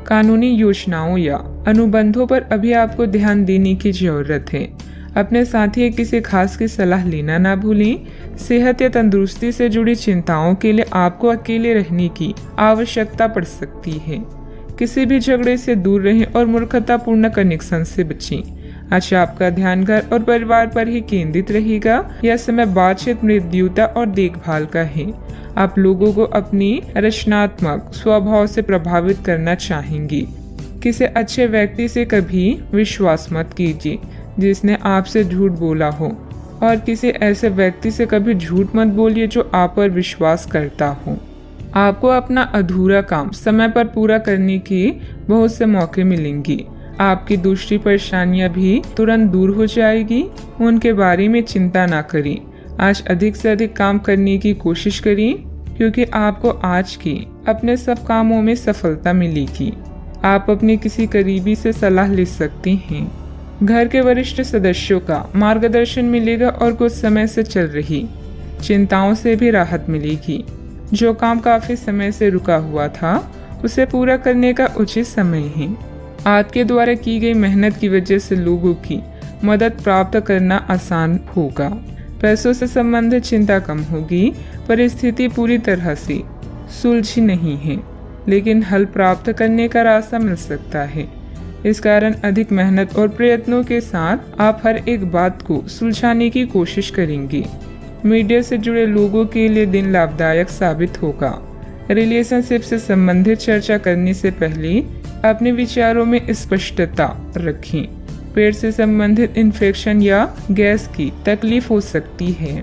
कानूनी योजनाओं या अनुबंधों पर अभी आपको ध्यान देने की जरूरत है। अपने साथी या किसी खास की सलाह लेना ना भूलें। सेहत या तंदुरुस्ती से जुड़ी चिंताओं के लिए आपको अकेले रहने की आवश्यकता पड़ सकती है। किसी भी झगड़े से दूर रहें और मूर्खतापूर्ण कनेक्शन से बचें। आज आपका ध्यान घर और परिवार पर ही केंद्रित रहेगा। यह समय बातचीत, मृदुता और देखभाल का है। आप लोगों को अपनी रचनात्मक स्वभाव से प्रभावित करना चाहेंगी। किसी अच्छे व्यक्ति से कभी विश्वास मत कीजिए जिसने आपसे झूठ बोला हो, और किसी ऐसे व्यक्ति से कभी झूठ मत बोलिए जो आप पर विश्वास करता हो। आपको अपना अधूरा काम समय पर पूरा करने के बहुत से मौके मिलेंगे। आपकी दूसरी परेशानियां भी तुरंत दूर हो जाएगी। उनके बारे में चिंता ना करें। आज अधिक से अधिक काम करने की कोशिश करें, क्योंकि आपको आज के अपने सब कामों में सफलता मिलेगी। आप अपने किसी करीबी से सलाह ले सकते हैं। घर के वरिष्ठ सदस्यों का मार्गदर्शन मिलेगा और कुछ समय से चल रही चिंताओं से भी राहत मिलेगी। जो काम काफी समय से रुका हुआ था, उसे पूरा करने का उचित समय है। आपके द्वारा की गई मेहनत की वजह से लोगों की मदद प्राप्त करना आसान होगा। पैसों से संबंधित चिंता कम होगी। परिस्थिति पूरी तरह से सुलझी नहीं है, लेकिन हल प्राप्त करने का रास्ता मिल सकता है। इस कारण अधिक मेहनत और प्रयत्नों के साथ आप हर एक बात को सुलझाने की कोशिश करेंगे। मीडिया से जुड़े लोगों के लिए दिन लाभदायक साबित होगा। रिलेशनशिप से संबंधित चर्चा करने से पहले अपने विचारों में स्पष्टता रखें। पेट से संबंधित इन्फेक्शन या गैस की तकलीफ हो सकती है।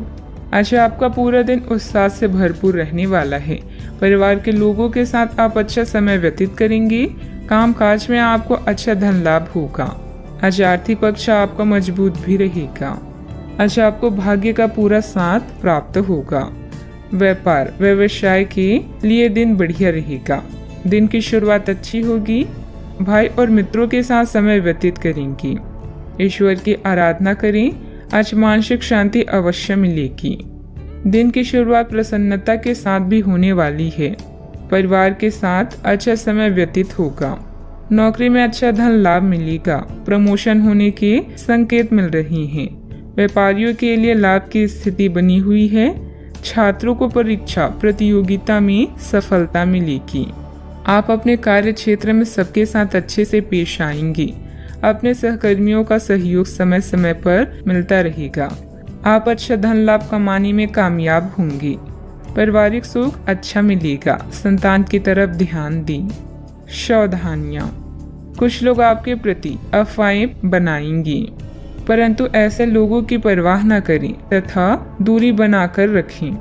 अच्छा, आपका पूरा दिन उत्साह से भरपूर रहने वाला है। परिवार के लोगों के साथ आप अच्छा समय व्यतीत करेंगे। काम काज में आपको अच्छा धन लाभ होगा। आज आर्थिक पक्ष आपका मजबूत भी रहेगा। आज आपको भाग्य का पूरा साथ प्राप्त होगा। व्यापार व्यवसाय के लिए दिन बढ़िया रहेगा। दिन की शुरुआत अच्छी होगी। भाई और मित्रों के साथ समय व्यतीत करेंगी। ईश्वर की आराधना करें। आज मानसिक शांति अवश्य मिलेगी। दिन की शुरुआत प्रसन्नता के साथ भी होने वाली है। परिवार के साथ अच्छा समय व्यतीत होगा। नौकरी में अच्छा धन लाभ मिलेगा। प्रमोशन होने के संकेत मिल रहे हैं। व्यापारियों के लिए लाभ की स्थिति बनी हुई है। छात्रों को परीक्षा प्रतियोगिता में सफलता मिलेगी। आप अपने कार्य क्षेत्र में सबके साथ अच्छे से पेश आएंगे। अपने सहकर्मियों का सहयोग समय समय पर मिलता रहेगा। आप अच्छा धन लाभ कमाने में कामयाब होंगे। पारिवारिक सुख अच्छा मिलेगा। संतान की तरफ ध्यान दें। सावधानियां, कुछ लोग आपके प्रति अफवाहें बनाएंगे, परंतु ऐसे लोगों की परवाह न करें तथा दूरी बनाकर रखें।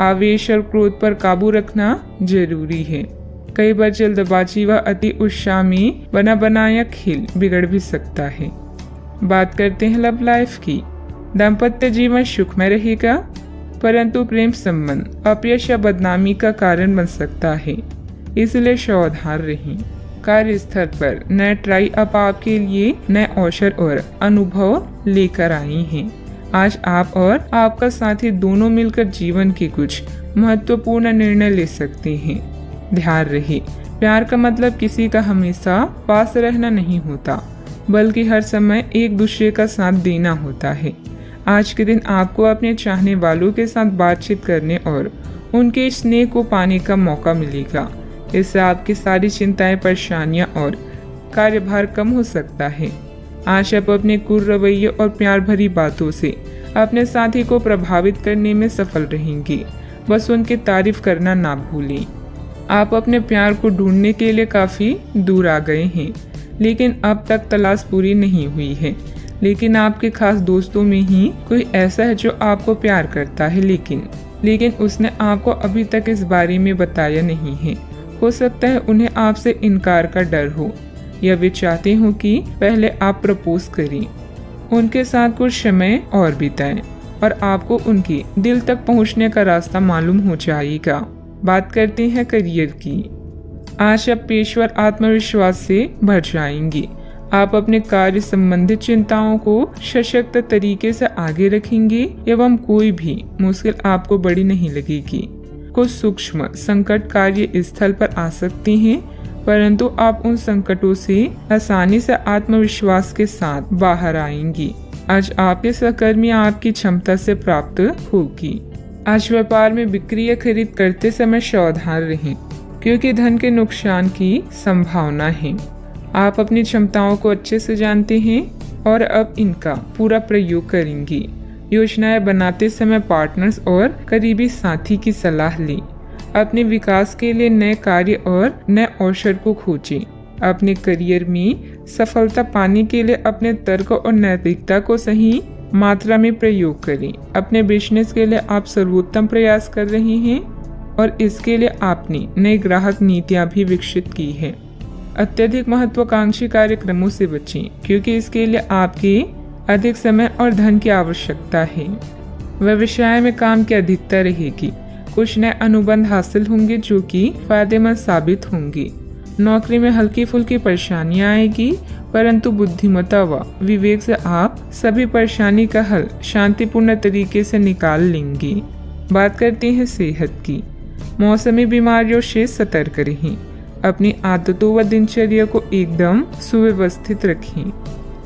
आवेश और क्रोध पर काबू रखना जरूरी है। कई बार जल्दबाजी व अति उत्साह में बना बनाया खेल बिगड़ भी सकता है। बात करते हैं लव लाइफ की। दाम्पत्य जीवन सुखमय रहेगा, परंतु प्रेम संबंध अपयश या बदनामी का कारण बन सकता है, इसलिए सावधान रहें। कार्यस्थल पर नए ट्राई अप आपके लिए नए अवसर और अनुभव लेकर आई हैं। आज आप और आपका साथी दोनों मिलकर जीवन के कुछ महत्वपूर्ण निर्णय ले सकते हैं। ध्यान रहे, प्यार का मतलब किसी का हमेशा पास रहना नहीं होता, बल्कि हर समय एक दूसरे का साथ देना होता है। आज के दिन आपको अपने चाहने वालों के साथ बातचीत करने और उनके स्नेह को पाने का मौका मिलेगा। इससे आपकी सारी चिंताएं, परेशानियां और कार्यभार कम हो सकता है। आज आप अपने कुल रवैये और प्यार भरी बातों से अपने साथी को प्रभावित करने में सफल रहेंगे। बस उनकी तारीफ करना ना भूलें। आप अपने प्यार को ढूंढने के लिए काफी दूर आ गए हैं, लेकिन अब तक तलाश पूरी नहीं हुई है। लेकिन आपके खास दोस्तों में ही कोई ऐसा है जो आपको प्यार करता है, लेकिन उसने आपको अभी तक इस बारे में बताया नहीं है। हो सकता है उन्हें आपसे इनकार का डर हो, या वे चाहते हो कि पहले आप प्रपोज करें। उनके साथ कुछ समय और बिताएं और आपको उनके दिल तक पहुंचने का रास्ता मालूम हो जाएगा। बात करते हैं करियर की। आज आप पेशेवर आत्मविश्वास से भर जाएंगे। आप अपने कार्य संबंधित चिंताओं को सशक्त तरीके से आगे रखेंगे एवं कोई भी मुश्किल आपको बड़ी नहीं लगेगी। कुछ सूक्ष्म संकट कार्य स्थल पर आ सकते हैं, परंतु आप उन संकटों से आसानी से आत्मविश्वास के साथ बाहर आएंगी। आज आपके सहकर्मी आपकी क्षमता से प्राप्त होगी। आज व्यापार में बिक्री या खरीद करते समय सावधान रहें, क्योंकि धन के नुकसान की संभावना है। आप अपनी क्षमताओं को अच्छे से जानते हैं और अब इनका पूरा प्रयोग करेंगी। योजनाएं बनाते समय पार्टनर्स और करीबी साथी की सलाह लें। अपने विकास के लिए नए कार्य और नए अवसर को खोजें। अपने करियर में सफलता पाने के लिए अपने तर्क और नैतिकता को सही मात्रा में प्रयोग करें। अपने बिजनेस के लिए आप सर्वोत्तम प्रयास कर रहे हैं और इसके लिए आपने नई ग्राहक नीतियां भी विकसित की है। अत्यधिक महत्वाकांक्षी कार्यक्रमों से बचें, क्योंकि इसके लिए आपके अधिक समय और धन की आवश्यकता है। व्यवसाय में काम की अधिकता रहेगी। कुछ नए अनुबंध हासिल होंगे जो कि फायदेमंद साबित होंगे। नौकरी में हल्की फुल्की परेशानियां आएगी, परंतु बुद्धिमत्ता व विवेक से आप सभी परेशानी का हल शांतिपूर्ण तरीके से निकाल लेंगे। बात करते हैं सेहत की। मौसमी बीमारियों से सतर्क रहें। अपनी आदतों व दिनचर्या को एकदम सुव्यवस्थित रखें।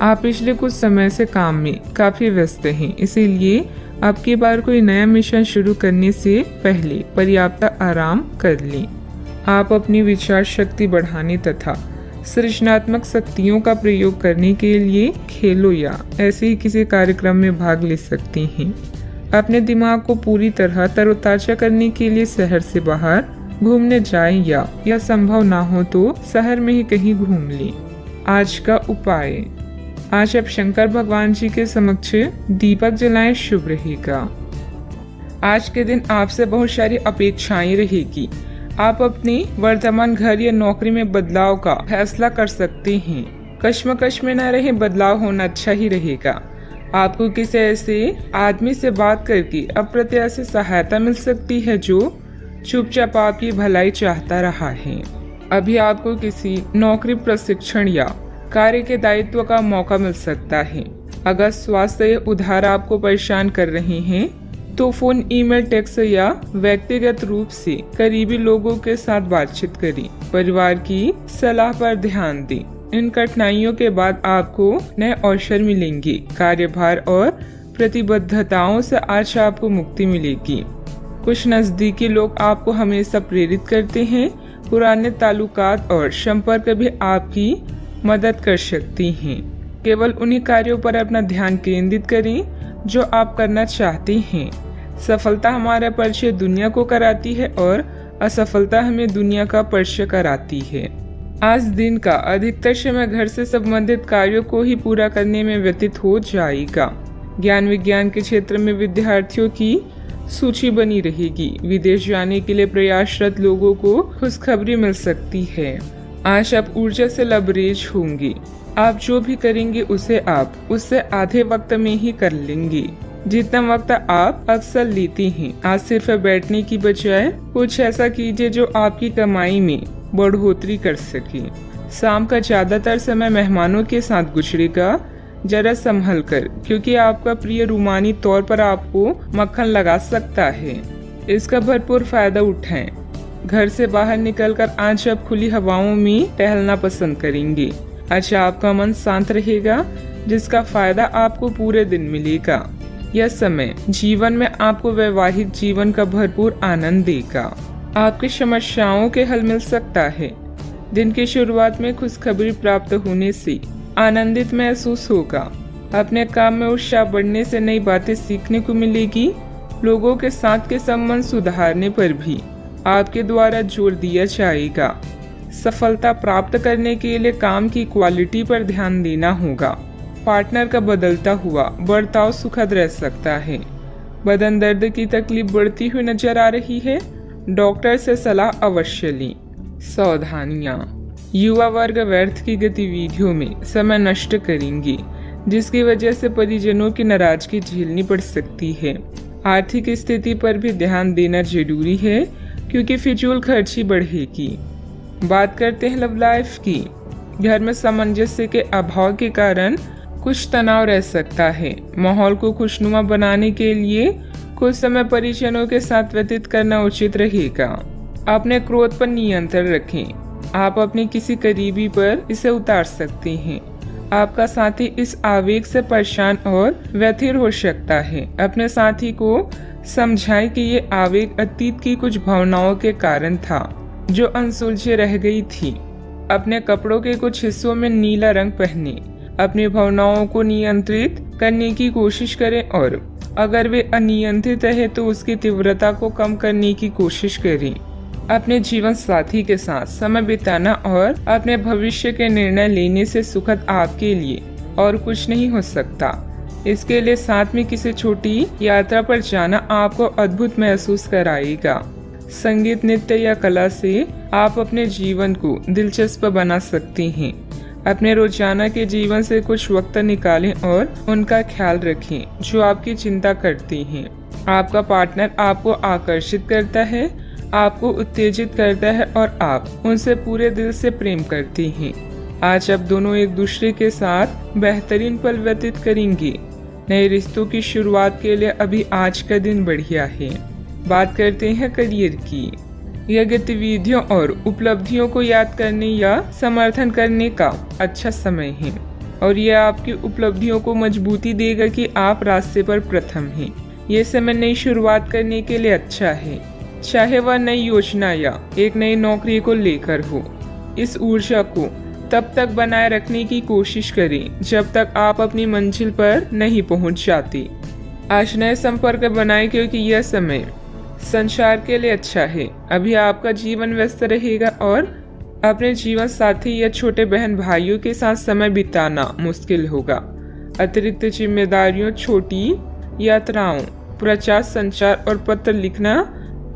आप पिछले कुछ समय से काम में काफी व्यस्त हैं, इसीलिए अब की बार कोई नया मिशन शुरू करने से पहले पर्याप्त आराम कर लें। आप अपनी विचार शक्ति बढ़ाने तथा सृजनात्मक शक्तियों का प्रयोग करने के लिए खेलों या ऐसे ही किसी कार्यक्रम में भाग ले सकते हैं। अपने दिमाग को पूरी तरह तरोताजा करने के लिए शहर से बाहर घूमने जाएं या यह संभव ना हो तो शहर में ही कहीं घूम लें। आज का उपाय, आज आप शंकर भगवान जी के समक्ष दीपक जलाएं, शुभ रहेगा। आज के दिन आपसे बहुत सारी अपेक्षाएं रहेगी। आप अपनी वर्तमान घर या नौकरी में बदलाव का फैसला कर सकते हैं। कश्मकश में न रहे, बदलाव होना अच्छा ही रहेगा। आपको किसी ऐसे आदमी से बात करके अप्रत्याशित सहायता मिल सकती है जो चुपचाप आपकी भलाई चाहता रहा है। अभी आपको किसी नौकरी प्रशिक्षण या कार्य के दायित्व का मौका मिल सकता है। अगर स्वास्थ्य उधार आपको परेशान कर रहे हैं तो फोन, ईमेल, टेक्स्ट या व्यक्तिगत रूप से करीबी लोगों के साथ बातचीत करें। परिवार की सलाह पर ध्यान दें। इन कठिनाइयों के बाद आपको नए अवसर मिलेंगे। कार्यभार और प्रतिबद्धताओं से आज आपको मुक्ति मिलेगी। कुछ नजदीकी लोग आपको हमेशा प्रेरित करते हैं। पुराने ताल्लुकात और संपर्क भी आपकी मदद कर सकती हैं। केवल उन्हीं कार्यों पर अपना ध्यान केंद्रित करें जो आप करना चाहते हैं। सफलता हमारा परिचय दुनिया को कराती है और असफलता हमें दुनिया का परिचय कराती है। आज दिन का अधिकतर समय घर से संबंधित कार्यों को ही पूरा करने में व्यतीत हो जाएगा। ज्ञान विज्ञान के क्षेत्र में विद्यार्थियों की सूची बनी रहेगी। विदेश जाने के लिए प्रयासरत लोगों को खुशखबरी मिल सकती है। आज आप ऊर्जा से लबरेज होंगे। आप जो भी करेंगे उसे आप उससे आधे वक्त में ही कर लेंगे जितना वक्त आप अक्सर लेते हैं। आज सिर्फ बैठने की बजाय कुछ ऐसा कीजिए जो आपकी कमाई में बढ़ोतरी कर सके। शाम का ज्यादातर समय मेहमानों के साथ गुजरेगा। जरा संभल कर, क्योंकि आपका प्रिय रूमानी तौर पर आपको मक्खन लगा सकता है। इसका भरपूर फायदा उठाएं। घर से बाहर निकलकर आज आप खुली हवाओं में टहलना पसंद करेंगे। आज आपका मन शांत रहेगा, जिसका फायदा आपको पूरे दिन मिलेगा। यह समय जीवन में आपको वैवाहिक जीवन का भरपूर आनंद देगा। आपकी समस्याओं के हल मिल सकता है। दिन की शुरुआत में खुशखबरी प्राप्त होने से आनंदित महसूस होगा। अपने काम में उत्साह बढ़ने से नई बातें सीखने को मिलेगी। लोगों के साथ के संबंध सुधारने पर भी आपके द्वारा जोर दिया जाएगा। सफलता प्राप्त करने के लिए काम की क्वालिटी पर ध्यान देना होगा। पार्टनर का बदलता हुआ बर्ताव सुखद रह सकता है। बदन दर्द की तकलीफ बढ़ती हुई नजर आ रही है। डॉक्टर से सलाह अवश्य लें। सावधानियां, युवा वर्ग व्यर्थ की गतिविधियों में समय नष्ट करेंगे, जिसकी वजह से परिजनों की नाराजगी झेलनी पड़ सकती है। आर्थिक स्थिति पर भी ध्यान देना जरूरी है, क्योंकि फिजूल खर्ची बढ़ेगी। बात करते हैं लव लाइफ की। घर में सामंजस्य के अभाव के कारण कुछ तनाव रह सकता है। माहौल को खुशनुमा बनाने के लिए कुछ समय परिजनों के साथ व्यतीत करना उचित रहेगा। अपने क्रोध पर नियंत्रण रखें। आप अपने किसी करीबी पर इसे उतार सकते हैं। आपका साथी इस आवेग से परेशान और व्यथित हो सकता है। अपने साथी को समझाएं कि ये आवेग अतीत की कुछ भावनाओं के कारण था जो अनसुलझे रह गई थी। अपने कपड़ों के कुछ हिस्सों में नीला रंग पहने अपनी भावनाओं को नियंत्रित करने की कोशिश करें और अगर वे अनियंत्रित है तो उसकी तीव्रता को कम करने की कोशिश करें। अपने जीवन साथी के साथ समय बिताना और अपने भविष्य के निर्णय लेने से सुखद आपके लिए और कुछ नहीं हो सकता। इसके लिए साथ में किसी छोटी यात्रा पर जाना आपको अद्भुत महसूस कराएगा। संगीत, नृत्य या कला से आप अपने जीवन को दिलचस्प बना सकते हैं। अपने रोजाना के जीवन से कुछ वक्त निकालें और उनका ख्याल रखें जो आपकी चिंता करती हैं। आपका पार्टनर आपको आकर्षित करता है, आपको उत्तेजित करता है और आप उनसे पूरे दिल से प्रेम करती हैं। आज आप दोनों एक दूसरे के साथ बेहतरीन पल व्यतीत करेंगे। नए रिश्तों की शुरुआत के लिए अभी आज का दिन बढ़िया है। बात करते हैं करियर की। यह गतिविधियों और उपलब्धियों को याद करने या समर्थन करने का अच्छा समय है और यह आपकी उपलब्धियों को मजबूती देगा कि आप रास्ते पर प्रथम हैं। यह समय नई शुरुआत करने के लिए अच्छा है, चाहे वह नई योजना या एक नई नौकरी को लेकर हो। इस ऊर्जा को तब तक बनाए रखने की कोशिश करें जब तक आप अपनी मंजिल पर नहीं पहुंच जाते। आज नए संपर्क बनाएं क्योंकि यह समय संचार के लिए अच्छा है। अभी आपका जीवन व्यस्त रहेगा और अपने जीवन साथी या छोटे बहन भाइयों के साथ समय बिताना मुश्किल होगा। अतिरिक्त जिम्मेदारियों, छोटी यात्राओं, प्रचार, संचार और पत्र लिखना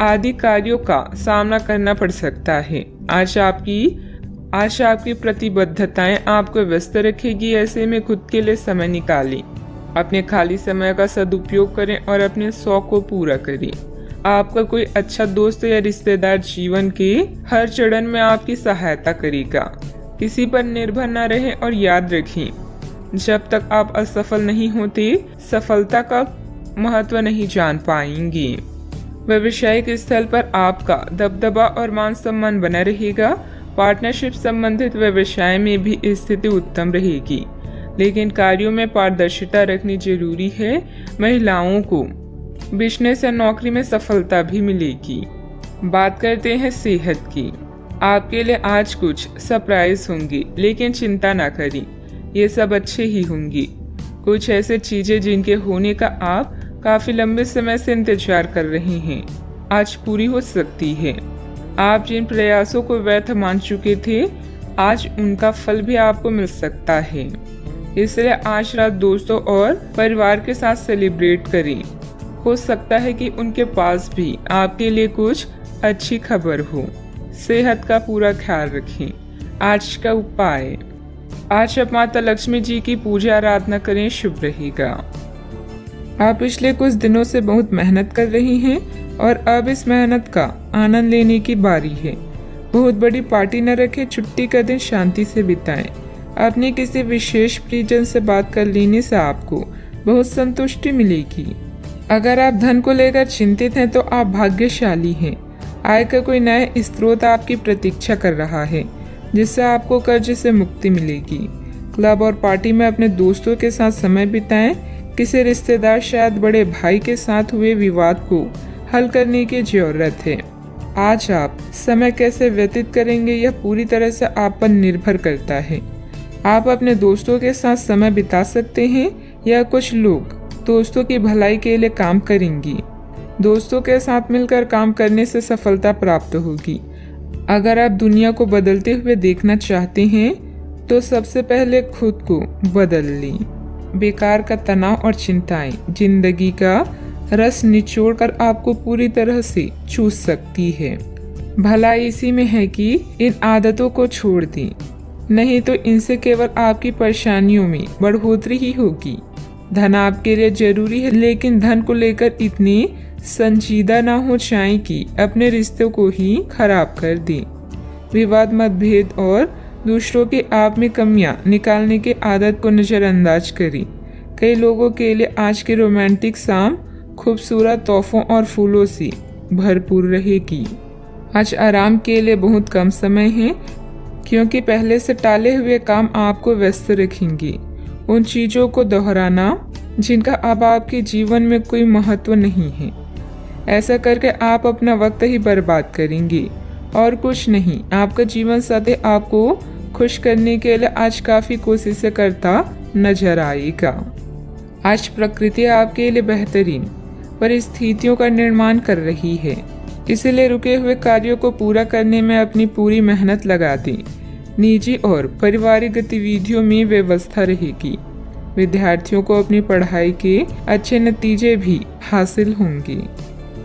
आदि कार्यों का सामना करना पड़ सकता है। आज आपकी प्रतिबद्धताएं आपको व्यस्त रखेगी। ऐसे में खुद के लिए समय निकालें, अपने खाली समय का सदुपयोग करें और अपने शौक को पूरा करें। आपका कोई अच्छा दोस्त या रिश्तेदार जीवन के हर चरण में आपकी सहायता करेगा। किसी पर निर्भर न रहें और याद रखें, जब तक आप असफल नहीं होते सफलता का महत्व नहीं जान पाएंगे। व्यावसायिक स्थल पर आपका दबदबा और मान सम्मान बना रहेगा। पार्टनरशिप संबंधित व्यवसाय में भी स्थिति उत्तम रहेगी, लेकिन कार्यों में पारदर्शिता रखनी जरूरी है। महिलाओं को बिजनेस या नौकरी में सफलता भी मिलेगी। बात करते हैं सेहत की। आपके लिए आज कुछ सरप्राइज होंगे, लेकिन चिंता ना करें, ये सब अच्छे ही होंगे। कुछ ऐसे चीजें जिनके होने का आप काफी लंबे समय से इंतजार कर रहे हैं आज पूरी हो सकती है। आप जिन प्रयासों को व्यर्थ मान चुके थे आज उनका फल भी आपको मिल सकता है। इसलिए आज रात दोस्तों और परिवार के साथ सेलिब्रेट करें। हो सकता है कि उनके पास भी आपके लिए कुछ अच्छी खबर हो। सेहत का पूरा ख्याल रखें। आज का उपाय, आज आप माता लक्ष्मी जी की पूजा आराधना करें, शुभ रहेगा। आप पिछले कुछ दिनों से बहुत मेहनत कर रही हैं और अब इस मेहनत का आनंद लेने की बारी है। बहुत बड़ी पार्टी न रखें, छुट्टी का दिन शांति से बिताएं। अपने किसी विशेष प्रियजन से बात कर लेने से आपको बहुत संतुष्टि मिलेगी। अगर आप धन को लेकर चिंतित हैं तो आप भाग्यशाली हैं। आय का कोई नया स्रोत आपकी प्रतीक्षा कर रहा है जिससे आपको कर्ज से मुक्ति मिलेगी। क्लब और पार्टी में अपने दोस्तों के साथ समय बिताएं। किसी रिश्तेदार, शायद बड़े भाई के साथ हुए विवाद को हल करने की जरूरत है। आज आप समय कैसे व्यतीत करेंगे यह पूरी तरह से आप पर निर्भर करता है। आप अपने दोस्तों के साथ समय बिता सकते हैं या कुछ लोग दोस्तों की भलाई के लिए काम करेंगी। दोस्तों के साथ मिलकर काम करने से सफलता प्राप्त होगी। अगर आप दुनिया को बदलते हुए देखना चाहते हैं तो सबसे पहले खुद को बदल लें। बेकार का तनाव और चिंताएं जिंदगी का रस निचोड़कर आपको पूरी तरह से चूस सकती है। भलाई इसी में है कि इन आदतों को छोड़ दें, नहीं तो इनसे केवल आपकी परेशानियों में बढ़ोतरी ही होगी। धन आपके लिए जरूरी है, लेकिन धन को लेकर इतनी संजीदा ना हो जाए कि अपने रिश्तों को ही खराब कर दें। विवाद, मतभेद और दूसरों की आप में कमियां निकालने की आदत को नजरअंदाज करें। कई लोगों के लिए आज की रोमांटिक शाम खूबसूरत तोहफों और फूलों से भरपूर रहेगी। आज आराम के लिए बहुत कम समय है। प्रेम, क्योंकि पहले से टाले हुए काम आपको व्यस्त रखेंगे। उन चीज़ों को दोहराना जिनका अब आपके जीवन में कोई महत्व नहीं है। ऐसा करके आप अपना वक्त ही बर्बाद करेंगे और कुछ नहीं। आपका जीवन साथी आपको खुश करने के लिए आज काफ़ी कोशिशें करता नजर आएगा। आज प्रकृति आपके लिए बेहतरीन परिस्थितियों का निर्माण कर रही है, इसलिए रुके हुए कार्यों को पूरा करने में अपनी पूरी मेहनत लगा दें। निजी और पारिवारिक गतिविधियों में व्यवस्था रहेगी। विद्यार्थियों को अपनी पढ़ाई के अच्छे नतीजे भी हासिल होंगे।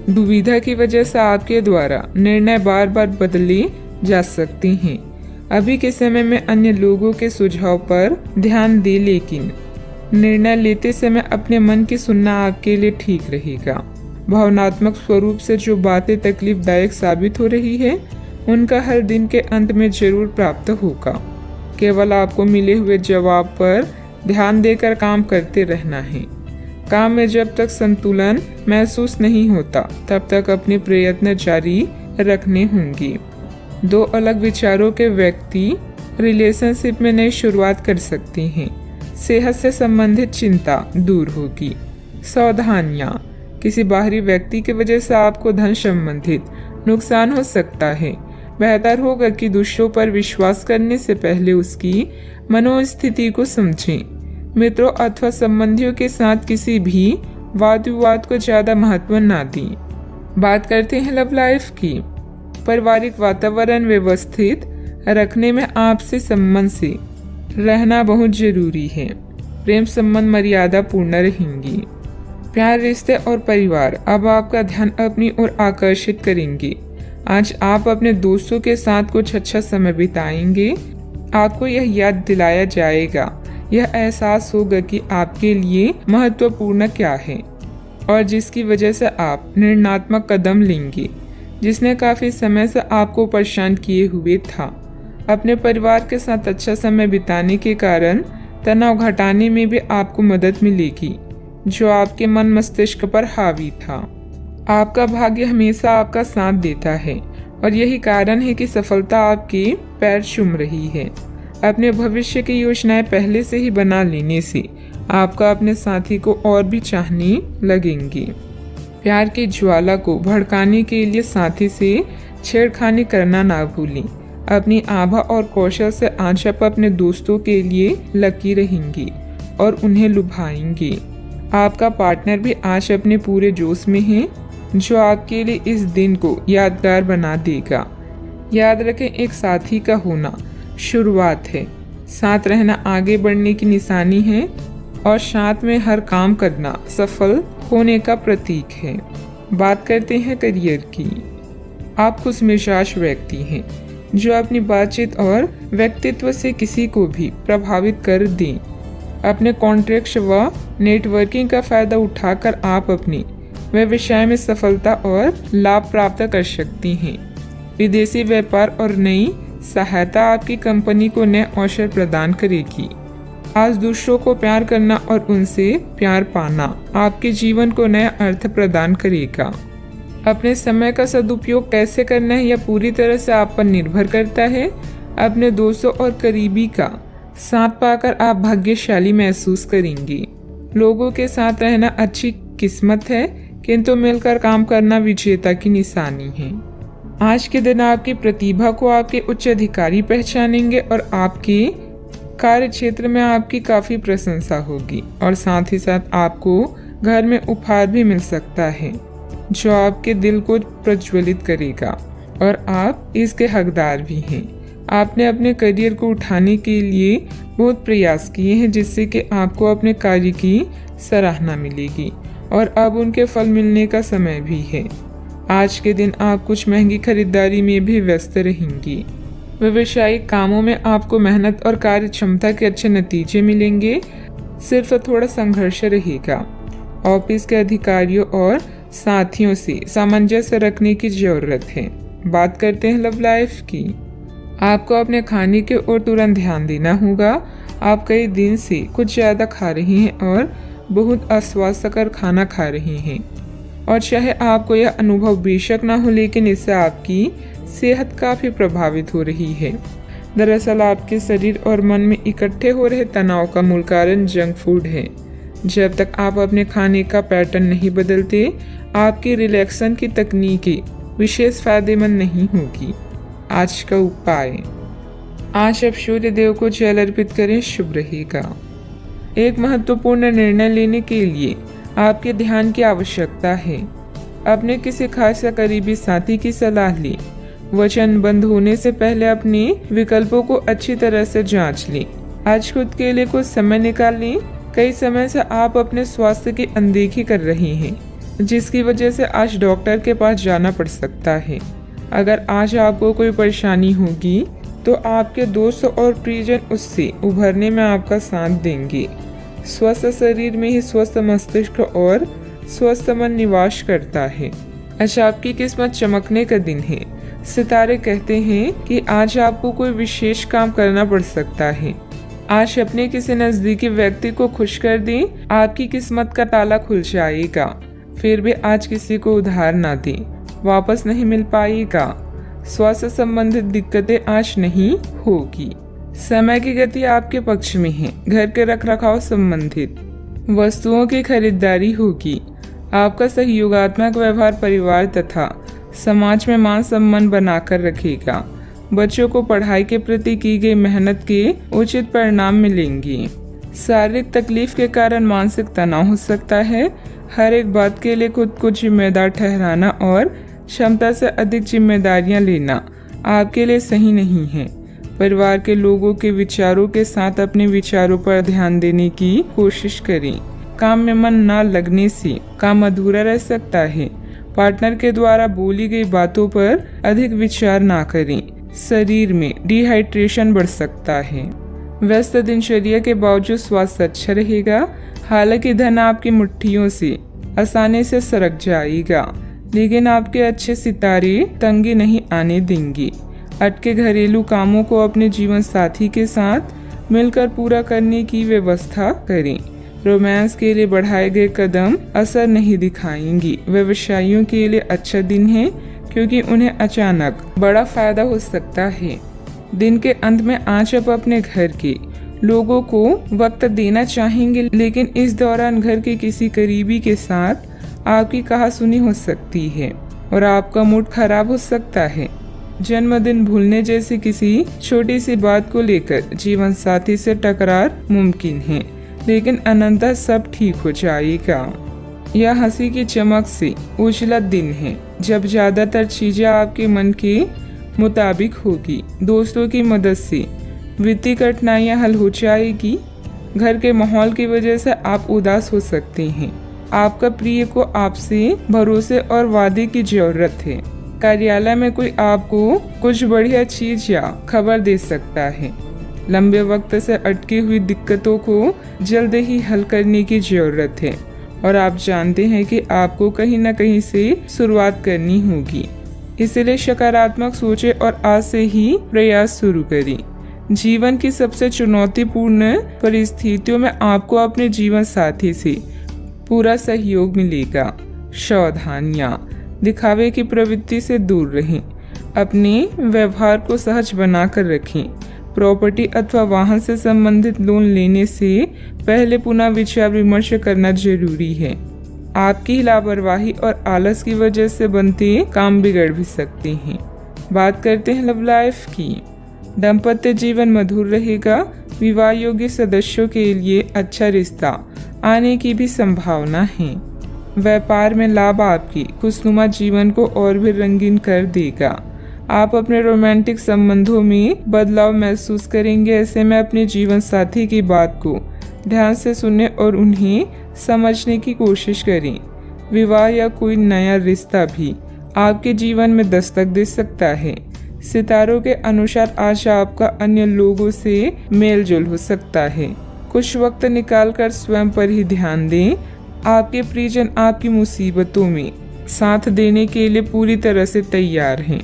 दुविधा की वजह से आपके द्वारा निर्णय बार बार बदले जा सकते हैं। अभी के समय में अन्य लोगों के सुझाव पर ध्यान दें, लेकिन निर्णय लेते समय अपने मन की सुनना आपके लिए ठीक रहेगा। भावनात्मक स्वरूप से जो बातें तकलीफदायक साबित हो रही है, उनका हल दिन के अंत में जरूर प्राप्त होगा। केवल आपको मिले हुए जवाब पर ध्यान देकर काम करते रहना है। काम में जब तक संतुलन महसूस नहीं होता, तब तक अपने प्रयत्न जारी रखने होंगे। दो अलग विचारों के व्यक्ति रिलेशनशिप में नई शुरुआत कर सकते हैं। सेहत से संबंधित चिंता दूर होगी। सावधानियां, किसी बाहरी व्यक्ति की वजह से आपको धन संबंधित नुकसान हो सकता है। बेहतर होगा कि दूसरों पर विश्वास करने से पहले उसकी मनोस्थिति को समझें। मित्रों अथवा संबंधियों के साथ किसी भी वाद विवाद को ज्यादा महत्व ना दें। बात करते हैं लव लाइफ की। पारिवारिक वातावरण व्यवस्थित रखने में आपसे संबंध से रहना बहुत जरूरी है। प्रेम संबंध मर्यादा पूर्ण रहेंगी। प्यार, रिश्ते और परिवार अब आपका ध्यान अपनी ओर आकर्षित करेंगे। आज आप अपने दोस्तों के साथ कुछ अच्छा समय बिताएंगे। आपको यह याद दिलाया जाएगा, यह एहसास होगा कि आपके लिए महत्वपूर्ण क्या है और जिसकी वजह से आप निर्णयात्मक कदम लेंगे, जिसने काफी समय से आपको परेशान किए हुए था। अपने परिवार के साथ अच्छा समय बिताने के कारण तनाव घटाने में भी आपको मदद मिलेगी, जो आपके मन मस्तिष्क पर हावी था। आपका भाग्य हमेशा आपका साथ देता है और यही कारण है कि सफलता आपके पैर चूम रही है। अपने भविष्य की योजनाएं पहले से ही बना लेने से आपका अपने साथी को और भी चाहने लगेंगे। प्यार की ज्वाला को भड़काने के लिए साथी से छेड़खानी करना ना भूलें। अपनी आभा और कौशल से आज आप अपने दोस्तों के लिए लकी रहेंगी और उन्हें लुभाएंगे। आपका पार्टनर भी आज अपने पूरे जोश में है, जो आपके लिए इस दिन को यादगार बना देगा। याद रखें, एक साथी का होना शुरुआत है, साथ रहना आगे बढ़ने की निशानी है और साथ में हर काम करना सफल होने का प्रतीक है। बात करते हैं करियर की। आप खुशमिजाज व्यक्ति हैं, जो अपनी बातचीत और व्यक्तित्व से किसी को भी प्रभावित कर दें। अपने कॉन्ट्रैक्ट व नेटवर्किंग का फायदा उठाकर आप अपने व्यवसाय में सफलता और लाभ प्राप्त कर सकती हैं। विदेशी व्यापार और नई सहायता आपकी कंपनी को नए अवसर प्रदान करेगी। आज दूसरों को प्यार करना और उनसे प्यार पाना आपके जीवन को नया अर्थ प्रदान करेगा। अपने समय का सदुपयोग कैसे करना है, यह पूरी तरह से आप पर निर्भर करता है। अपने दोस्तों और करीबी का साथ पाकर आप भाग्यशाली महसूस करेंगे। लोगों के साथ रहना अच्छी किस्मत है, किंतु मिलकर काम करना विजेता की निशानी है। आज के दिन आपकी प्रतिभा को आपके उच्च अधिकारी पहचानेंगे और आपके कार्य क्षेत्र में आपकी काफी प्रशंसा होगी और साथ ही साथ आपको घर में उपहार भी मिल सकता है, जो आपके दिल को प्रज्वलित करेगा और आप इसके हकदार भी हैं। आपने अपने करियर को उठाने के लिए बहुत प्रयास किए हैं, जिससे कि आपको अपने कार्य की सराहना मिलेगी और अब उनके फल मिलने का समय भी है। आज के दिन आप कुछ महंगी खरीदारी में भी व्यस्त रहेंगी। व्यावसायिक कामों में आपको मेहनत और कार्य क्षमता के अच्छे नतीजे मिलेंगे, सिर्फ थोड़ा संघर्ष रहेगा। ऑफिस के अधिकारियों और साथियों से सामंजस्य रखने की जरूरत है। बात करते हैं लव लाइफ की। आपको अपने खाने के ओर तुरंत ध्यान देना होगा। आप कई दिन से कुछ ज़्यादा खा रही हैं और बहुत अस्वास्थ्यकर खाना खा रही हैं और चाहे आपको यह अनुभव बेशक ना हो, लेकिन इससे आपकी सेहत काफ़ी प्रभावित हो रही है। दरअसल आपके शरीर और मन में इकट्ठे हो रहे तनाव का मूल कारण जंक फूड है। जब तक आप अपने खाने का पैटर्न नहीं बदलते, आपकी रिलैक्सन की तकनीकें विशेष फायदेमंद नहीं होगी। आज का उपाय, आज आप सूर्य देव को जल अर्पित करें, शुभ रहेगा। एक महत्वपूर्ण निर्णय लेने के लिए आपके ध्यान की आवश्यकता है। अपने किसी खास या करीबी साथी की सलाह लें। वचन बंद होने से पहले अपने विकल्पों को अच्छी तरह से जांच लें। आज खुद के लिए कुछ समय निकाल लें। कई समय से आप अपने स्वास्थ्य की अनदेखी कर रहे हैं, जिसकी वजह से आज डॉक्टर के पास जाना पड़ सकता है। अगर आज आपको कोई परेशानी होगी तो आपके दोस्त और प्रियजन उससे उभरने में आपका साथ देंगे। स्वस्थ शरीर में ही स्वस्थ मस्तिष्क और स्वस्थ मन निवास करता है। आज आपकी किस्मत चमकने का दिन है। सितारे कहते हैं कि आज आपको कोई विशेष काम करना पड़ सकता है। आज अपने किसी नजदीकी व्यक्ति को खुश कर दें, आपकी किस्मत का ताला खुल जाएगा। फिर भी आज किसी को उधार ना दें, वापस नहीं मिल पाएगा। स्वास्थ्य संबंधित दिक्कतें आज नहीं होगी। समय की गति आपके पक्ष में है। घर के रखरखाव संबंधित वस्तुओं की खरीदारी होगी। आपका सहयोगात्मक व्यवहार परिवार तथा समाज में मान सम्मान बनाकर रखेगा। बच्चों को पढ़ाई के प्रति की गई मेहनत के उचित परिणाम मिलेंगे। शारीरिक तकलीफ के कारण मानसिक तनाव हो सकता है। हर एक बात के लिए खुद को जिम्मेदार ठहराना और क्षमता से अधिक जिम्मेदारियां लेना आपके लिए सही नहीं है। परिवार के लोगों के विचारों के साथ अपने विचारों पर ध्यान देने की कोशिश करें। काम में मन न लगने से काम अधूरा रह सकता है। पार्टनर के द्वारा बोली गई बातों पर अधिक विचार ना करें। शरीर में डिहाइड्रेशन बढ़ सकता है। व्यस्त दिनचर्या के बावजूद स्वास्थ्य अच्छा रहेगा। हालांकि धन आपकी मुट्ठियों से आसानी से सरक जाएगा, लेकिन आपके अच्छे सितारे तंगी नहीं आने देंगे। अटके घरेलू कामों को अपने जीवन साथी के साथ मिलकर पूरा करने की व्यवस्था करें। रोमांस के लिए बढ़ाए गए कदम असर नहीं दिखाएंगे। व्यवसायियों के लिए अच्छा दिन है, क्योंकि उन्हें अचानक बड़ा फायदा हो सकता है। दिन के अंत में आज आप अपने घर के लोगों को वक्त देना चाहेंगे, लेकिन इस दौरान घर के किसी करीबी के साथ आपकी कहासुनी हो सकती है और आपका मूड खराब हो सकता है। जन्मदिन भूलने जैसी किसी छोटी सी बात को लेकर जीवन साथी से टकरार मुमकिन है, लेकिन अनंततः सब ठीक हो जाएगा। यह हंसी की चमक से उजला दिन है, जब ज्यादातर चीजें आपके मन के मुताबिक होगी। दोस्तों की मदद से वित्तीय कठिनाइयां हल हो जाएगी। घर के माहौल की वजह से आप उदास हो सकते हैं। आपका प्रिय को आपसे भरोसे और वादे की जरूरत है। कार्यालय में कोई आपको कुछ बढ़िया चीज या खबर दे सकता है। लंबे वक्त से अटकी हुई दिक्कतों को जल्द ही हल करने की जरूरत है और आप जानते हैं कि आपको कहीं न कहीं से शुरुआत करनी होगी। इसलिए सकारात्मक सोचें और आज से ही प्रयास शुरू करें। जीवन की सबसे चुनौतीपूर्ण परिस्थितियों में आपको अपने जीवन साथी से पूरा सहयोग मिलेगा। सावधानियां, दिखावे की प्रवृत्ति से दूर रहें। अपने व्यवहार को सहज बनाकर रखें। प्रॉपर्टी अथवा वाहन से संबंधित लोन लेने से पहले पुनः विचार विमर्श करना जरूरी है। आपकी लापरवाही और आलस की वजह से बनते काम बिगड़ भी सकते हैं। बात करते हैं लव लाइफ की। दाम्पत्य जीवन मधुर रहेगा। विवाह योग्य सदस्यों के लिए अच्छा रिश्ता आने की भी संभावना है। व्यापार में लाभ आपकी खुशनुमा जीवन को और भी रंगीन कर देगा। आप अपने रोमांटिक संबंधों में बदलाव महसूस करेंगे। ऐसे में अपने जीवन साथी की बात को ध्यान से सुनें और उन्हें समझने की कोशिश करें। विवाह या कोई नया रिश्ता भी आपके जीवन में दस्तक दे सकता है। सितारों के अनुसार आज आपका अन्य लोगों से मेलजोल हो सकता है। कुछ वक्त निकालकर स्वयं पर ही ध्यान दें। आपके प्रियजन आपकी मुसीबतों में साथ देने के लिए पूरी तरह से तैयार हैं।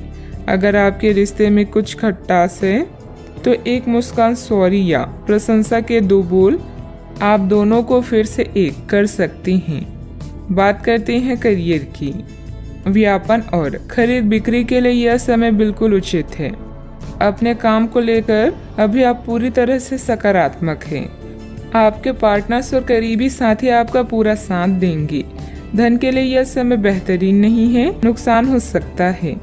अगर आपके रिश्ते में कुछ खटास है तो एक मुस्कान, सॉरी या प्रशंसा के 2 बोल आप दोनों को फिर से एक कर सकते हैं। बात करते हैं करियर की। व्यापार और खरीद बिक्री के लिए यह समय बिल्कुल उचित है। अपने काम को लेकर अभी आप पूरी तरह से सकारात्मक हैं। आपके पार्टनर्स और करीबी साथी आपका पूरा साथ देंगे। धन के लिए यह समय बेहतरीन नहीं है, नुकसान हो सकता है,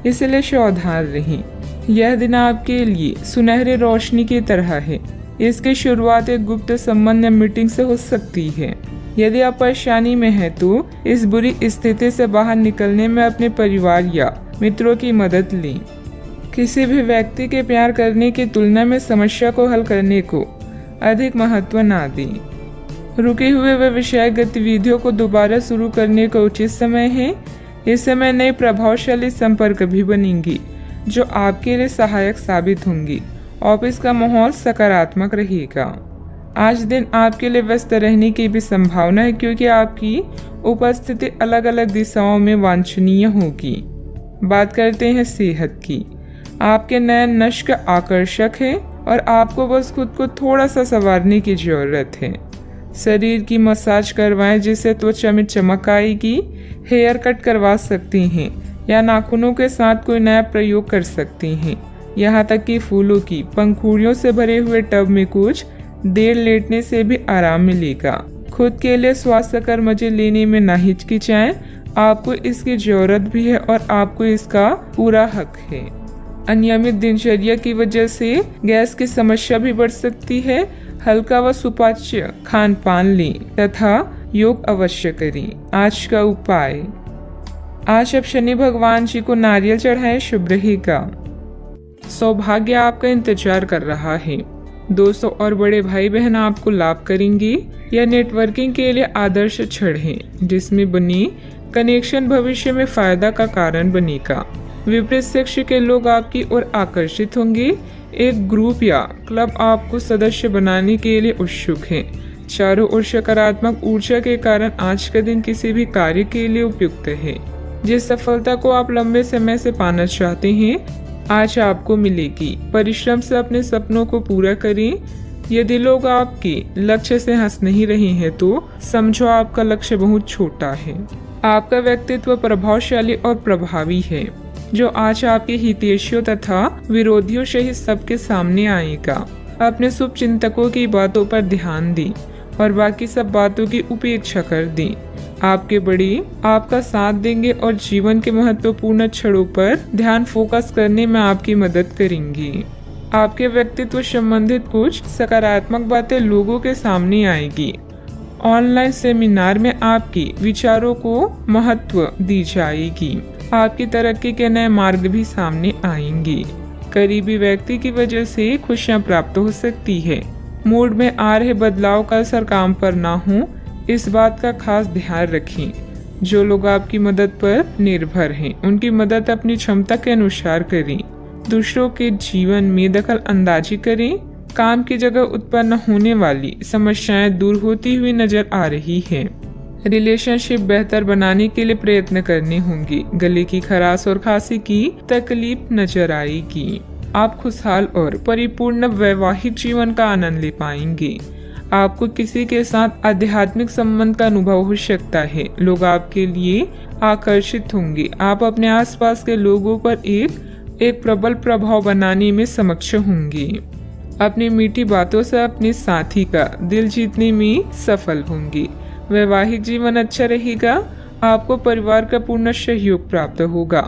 इसलिए सावधान रहें। यह दिन आपके लिए सुनहरी रोशनी की तरह है। इसकी शुरुआत एक गुप्त संबंध या मीटिंग से हो सकती है। यदि आप परेशानी में हैं तो इस बुरी स्थिति से बाहर निकलने में अपने परिवार या मित्रों की मदद लें। किसी भी व्यक्ति के प्यार करने की तुलना में समस्या को हल करने को अधिक महत्व ना दें। रुके हुए वे विषय गतिविधियों को दोबारा शुरू करने का उचित समय है। इस समय नई प्रभावशाली संपर्क भी बनेंगी जो आपके लिए सहायक साबित होंगी। ऑफिस का माहौल सकारात्मक रहेगा। आज दिन आपके लिए व्यस्त रहने की भी संभावना है क्योंकि आपकी उपस्थिति अलग अलग दिशाओं में वांछनीय होगी। बात करते हैं सेहत की। आपके नयन नश्क आकर्षक है और आपको बस खुद को थोड़ा सा संवारने की जरूरत है। शरीर की मसाज करवाएं जिससे त्वचा में चमक आएगी। हेयर कट करवा सकती हैं या नाखूनों के साथ कोई नया प्रयोग कर सकती हैं। यहाँ तक कि फूलों की पंखुड़ियों से भरे हुए टब में कुछ देर लेटने से भी आराम मिलेगा। खुद के लिए स्वास्थ्यकर मजे लेने में ना हिचकिचाएं। आपको इसकी जरूरत भी है और आपको इसका पूरा हक है। अनियमित दिनचर्या की वजह से गैस की समस्या भी बढ़ सकती है। हल्का व सुपाच्य खान पान लें तथा योग अवश्य करें। आज का उपाय, आज आप शनि भगवान जी को नारियल चढ़ाएं, शुभ रहेगा। सौभाग्य आपका इंतजार कर रहा है। दोस्तों और बड़े भाई बहन आपको लाभ करेंगे। यह नेटवर्किंग के लिए आदर्श क्षण है जिसमें बनी कनेक्शन भविष्य में फायदा का कारण बनेगा। विपरीत सेक्स के लोग आपकी ओर आकर्षित होंगे। एक ग्रुप या क्लब आपको सदस्य बनाने के लिए उत्सुक है। चारों ओर सकारात्मक ऊर्जा के कारण आज का दिन किसी भी कार्य के लिए उपयुक्त है। जिस सफलता को आप लंबे समय से पाना चाहते हैं आज आपको मिलेगी। परिश्रम से अपने सपनों को पूरा करें। यदि लोग आपके लक्ष्य से हंस नहीं रहे हैं तो समझो आपका लक्ष्य बहुत छोटा है। आपका व्यक्तित्व प्रभावशाली और प्रभावी है जो आज आपके हितैषियों तथा विरोधियों सहित सबके सामने आएगा। अपने शुभ चिंतकों की बातों पर ध्यान दें और बाकी सब बातों की उपेक्षा कर दें। आपके बड़े आपका साथ देंगे और जीवन के महत्वपूर्ण क्षणों पर ध्यान फोकस करने में आपकी मदद करेंगे। आपके व्यक्तित्व संबंधित कुछ सकारात्मक बातें लोगों के सामने आएगी। ऑनलाइन सेमिनार में आपके विचारों को महत्व दी जाएगी। आपकी तरक्की के नए मार्ग भी सामने आएंगे। करीबी व्यक्ति की वजह से खुशियां प्राप्त हो सकती है। मूड में आ रहे बदलाव का असर काम पर ना हो, इस बात का खास ध्यान रखें। जो लोग आपकी मदद पर निर्भर हैं उनकी मदद अपनी क्षमता के अनुसार करें। दूसरों के जीवन में दखल अंदाजी करें। काम की जगह उत्पन्न होने वाली समस्याएं दूर होती हुई नजर आ रही है। रिलेशनशिप बेहतर बनाने के लिए प्रयत्न करने होंगे। गले की खराश और खांसी की तकलीफ नजर आएगी। आप खुशहाल और परिपूर्ण वैवाहिक जीवन का आनंद ले पाएंगे। आपको किसी के साथ आध्यात्मिक संबंध का अनुभव हो सकता है। लोग आपके लिए आकर्षित होंगे। आप अपने आसपास के लोगों पर एक प्रबल प्रभाव बनाने में सक्षम होंगे। अपनी मीठी बातों से अपने साथी का दिल जीतने में सफल होंगे। वैवाहिक जीवन अच्छा रहेगा। आपको परिवार का पूर्ण सहयोग प्राप्त होगा।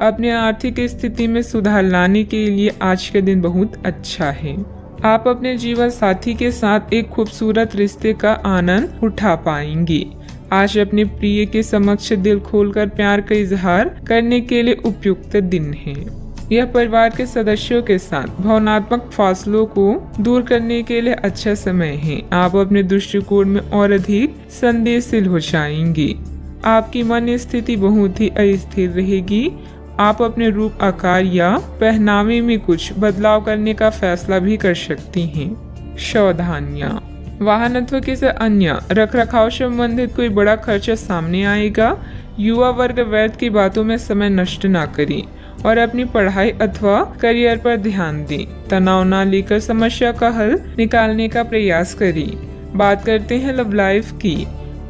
अपने आर्थिक स्थिति में सुधार लाने के लिए आज का दिन बहुत अच्छा है। आप अपने जीवन साथी के साथ एक खूबसूरत रिश्ते का आनंद उठा पाएंगे। आज अपने प्रिय के समक्ष दिल खोलकर प्यार का इजहार करने के लिए उपयुक्त दिन है। यह परिवार के सदस्यों के साथ भावनात्मक फासलों को दूर करने के लिए अच्छा समय है। आप अपने दृष्टिकोण में और अधिक संदेशशील हो जाएंगे। आपकी मन स्थिति बहुत ही अस्थिर रहेगी। आप अपने रूप, आकार या पहनावे में कुछ बदलाव करने का फैसला भी कर सकती हैं। सावधानियां, वाहन अथवा किसी अन्य रखरखाव संबंधित कोई बड़ा खर्चा सामने आएगा। युवा वर्ग व्यर्थ की बातों में समय नष्ट ना करें और अपनी पढ़ाई अथवा करियर पर ध्यान दें। तनाव न लेकर समस्या का हल निकालने का प्रयास करें। बात करते हैं लव लाइफ की।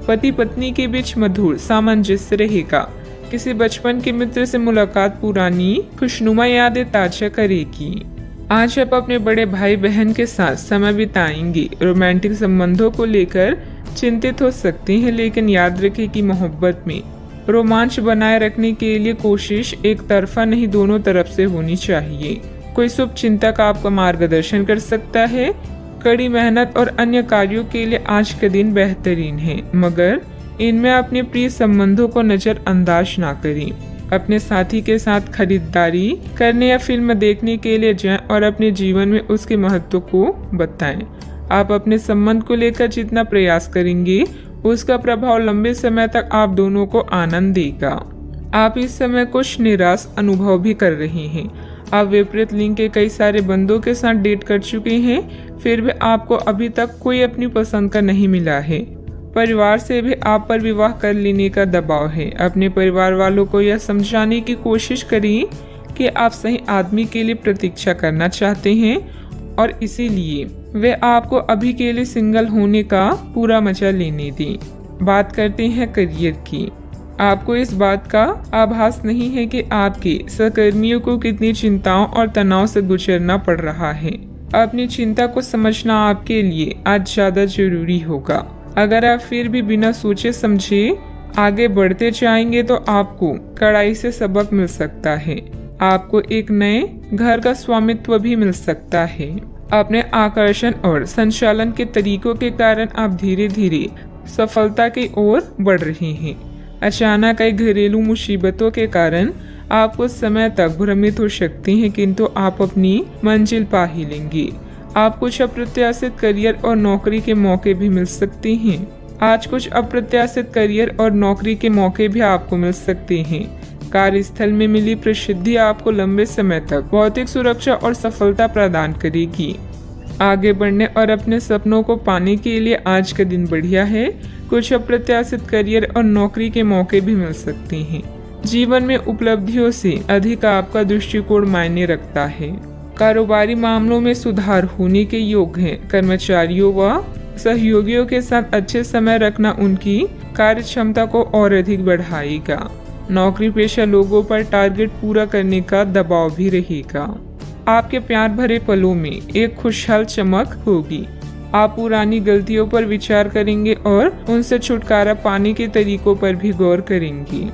पति पत्नी के बीच मधुर सामंजस्य रहेगा। किसी बचपन के मित्र से मुलाकात पुरानी खुशनुमा यादें ताजा करेगी। आज आप अपने बड़े भाई बहन के साथ समय बिताएंगे। रोमांटिक संबंधों को लेकर चिंतित हो सकते हैं, लेकिन याद रखें कि मोहब्बत में रोमांच बनाए रखने के लिए कोशिश एक तरफा नहीं, दोनों तरफ से होनी चाहिए। कोई शुभ चिंतक आपका मार्गदर्शन कर सकता है। कड़ी मेहनत और अन्य कार्यों के लिए आज का दिन बेहतरीन है, मगर इनमें अपने प्रिय संबंधों को नजरअंदाज ना करें। अपने साथी के साथ खरीदारी करने या फिल्म देखने के लिए जाएं और अपने जीवन में उसके महत्व को बताएं। आप अपने संबंध को लेकर जितना प्रयास करेंगे, उसका प्रभाव लंबे समय तक आप दोनों को आनंद देगा। आप इस समय कुछ निराश अनुभव भी कर रहे हैं। आप विपरीत लिंग के कई सारे बंदों के साथ डेट कर चुके हैं, फिर भी आपको अभी तक कोई अपनी पसंद का नहीं मिला है। परिवार से भी आप पर विवाह कर लेने का दबाव है। अपने परिवार वालों को यह समझाने की कोशिश करें कि आप सही आदमी के लिए प्रतीक्षा करना चाहते हैं और इसीलिए वे आपको अभी के लिए सिंगल होने का पूरा मजा लेने दें। बात करते हैं करियर की। आपको इस बात का आभास नहीं है कि आपके सहकर्मियों को कितनी चिंताओं और तनाव से गुजरना पड़ रहा है। अपनी चिंता को समझना आपके लिए आज ज्यादा जरूरी होगा। अगर आप फिर भी बिना सोचे समझे आगे बढ़ते जाएंगे तो आपको कड़ाई से सबक मिल सकता है। आपको एक नए घर का स्वामित्व भी मिल सकता है। अपने आकर्षण और संचालन के तरीकों के कारण आप धीरे धीरे सफलता की ओर बढ़ रहे हैं। अचानक कई घरेलू मुसीबतों के कारण आप कुछ समय तक भ्रमित हो सकते हैं, किंतु आप अपनी मंजिल पा ही लेंगे। आप कुछ अप्रत्याशित करियर और नौकरी के मौके भी मिल सकते हैं। आज कुछ अप्रत्याशित करियर और नौकरी के मौके भी आपको मिल सकते हैं। कार्यस्थल में मिली प्रसिद्धि आपको लंबे समय तक भौतिक सुरक्षा और सफलता प्रदान करेगी। आगे बढ़ने और अपने सपनों को पाने के लिए आज का दिन बढ़िया है। कुछ अप्रत्याशित करियर और नौकरी के मौके भी मिल सकते हैं। जीवन में उपलब्धियों से अधिक आपका दृष्टिकोण मायने रखता है। कारोबारी मामलों में सुधार होने के योग हैं। कर्मचारियों व सहयोगियों के साथ अच्छे समय रखना उनकी कार्य क्षमता को और अधिक बढ़ाएगा। नौकरी पेशा लोगों पर टारगेट पूरा करने का दबाव भी रहेगा। आपके प्यार भरे पलों में एक खुशहाल चमक होगी। आप पुरानी गलतियों पर विचार करेंगे और उनसे छुटकारा पाने के तरीकों पर भी गौर करेंगे।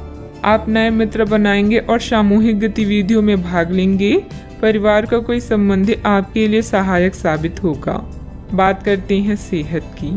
आप नए मित्र बनाएंगे और सामूहिक गतिविधियों में भाग लेंगे। परिवार का कोई संबंधी आपके लिए सहायक साबित होगा। बात करते हैं सेहत की।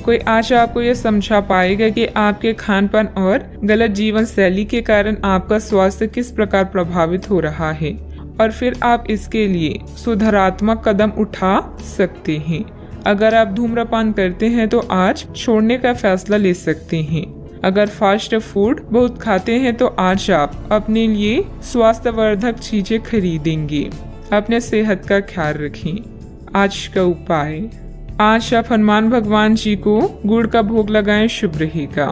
कोई आज आपको यह समझा पाएगा कि आपके खानपान और गलत जीवन शैली के कारण आपका स्वास्थ्य किस प्रकार प्रभावित हो रहा है और फिर आप इसके लिए सुधारात्मक कदम उठा सकते हैं। अगर आप धूम्रपान करते हैं तो आज छोड़ने का फैसला ले सकते हैं। अगर फास्ट फूड बहुत खाते हैं तो आज आप अपने लिए स्वास्थ्यवर्धक चीजें खरीदेंगे। अपने सेहत का ख्याल रखें। आज का उपाय, आज आप हनुमान भगवान जी को गुड़ का भोग लगाएं, शुभ रहेगा।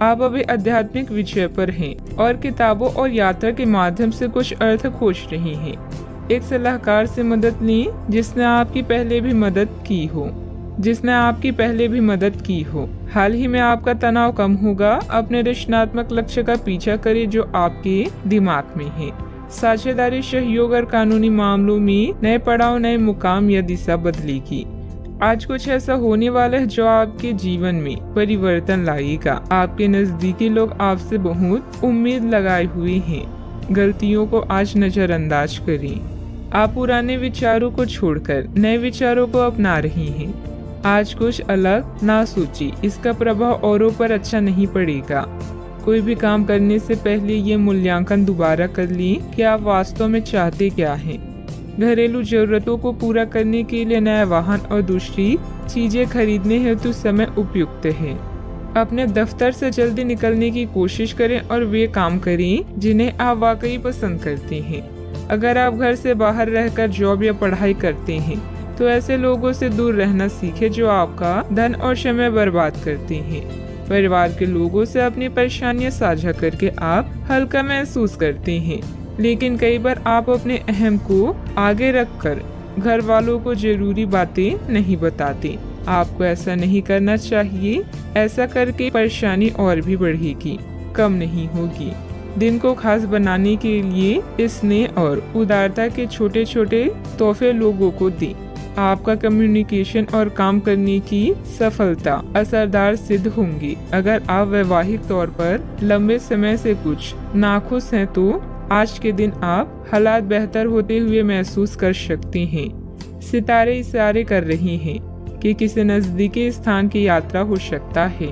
आप अभी आध्यात्मिक विजय पर हैं और किताबों और यात्रा के माध्यम से कुछ अर्थ खोज रहे हैं। एक सलाहकार से मदद लें जिसने आपकी पहले भी मदद की हो। हाल ही में आपका तनाव कम होगा। अपने रचनात्मक लक्ष्य का पीछा करें जो आपके दिमाग में है। साझेदारी, सहयोग और कानूनी मामलों में नए पड़ाव, नए मुकाम या दिशा बदलेगी। आज कुछ ऐसा होने वाला है जो आपके जीवन में परिवर्तन लाएगा। आपके नजदीकी लोग आपसे बहुत उम्मीद लगाए हुए हैं। गलतियों को आज नजरअंदाज करें। आप पुराने विचारों को छोड़कर नए विचारों को अपना रही हैं। आज कुछ अलग ना सोचिए, इसका प्रभाव औरों पर अच्छा नहीं पड़ेगा। कोई भी काम करने से पहले ये मूल्यांकन दोबारा कर लें कि आप वास्तव में चाहते क्या हैं। घरेलू जरूरतों को पूरा करने के लिए नया वाहन और दूसरी चीजें खरीदने हेतु समय उपयुक्त है। अपने दफ्तर से जल्दी निकलने की कोशिश करें और वे काम करें जिन्हें आप वाकई पसंद करते हैं। अगर आप घर से बाहर रहकर जॉब या पढ़ाई करते हैं तो ऐसे लोगों से दूर रहना सीखें जो आपका धन और समय बर्बाद करते हैं। परिवार के लोगों से अपनी परेशानियां साझा करके आप हल्का महसूस करते हैं, लेकिन कई बार आप अपने अहम को आगे रखकर घर वालों को जरूरी बातें नहीं बताते। आपको ऐसा नहीं करना चाहिए। ऐसा करके परेशानी और भी बढ़ेगी। कम नहीं होगी। दिन को खास बनाने के लिए स्नेह और उदारता के छोटे छोटे तोहफे लोगों को दें। आपका कम्युनिकेशन और काम करने की सफलता असरदार सिद्ध होंगी। अगर आप वैवाहिक तौर पर लंबे समय से कुछ नाखुश हैं तो आज के दिन आप हालात बेहतर होते हुए महसूस कर सकते हैं। सितारे इशारे कर रहे हैं कि किसी नजदीकी स्थान की यात्रा हो सकता है।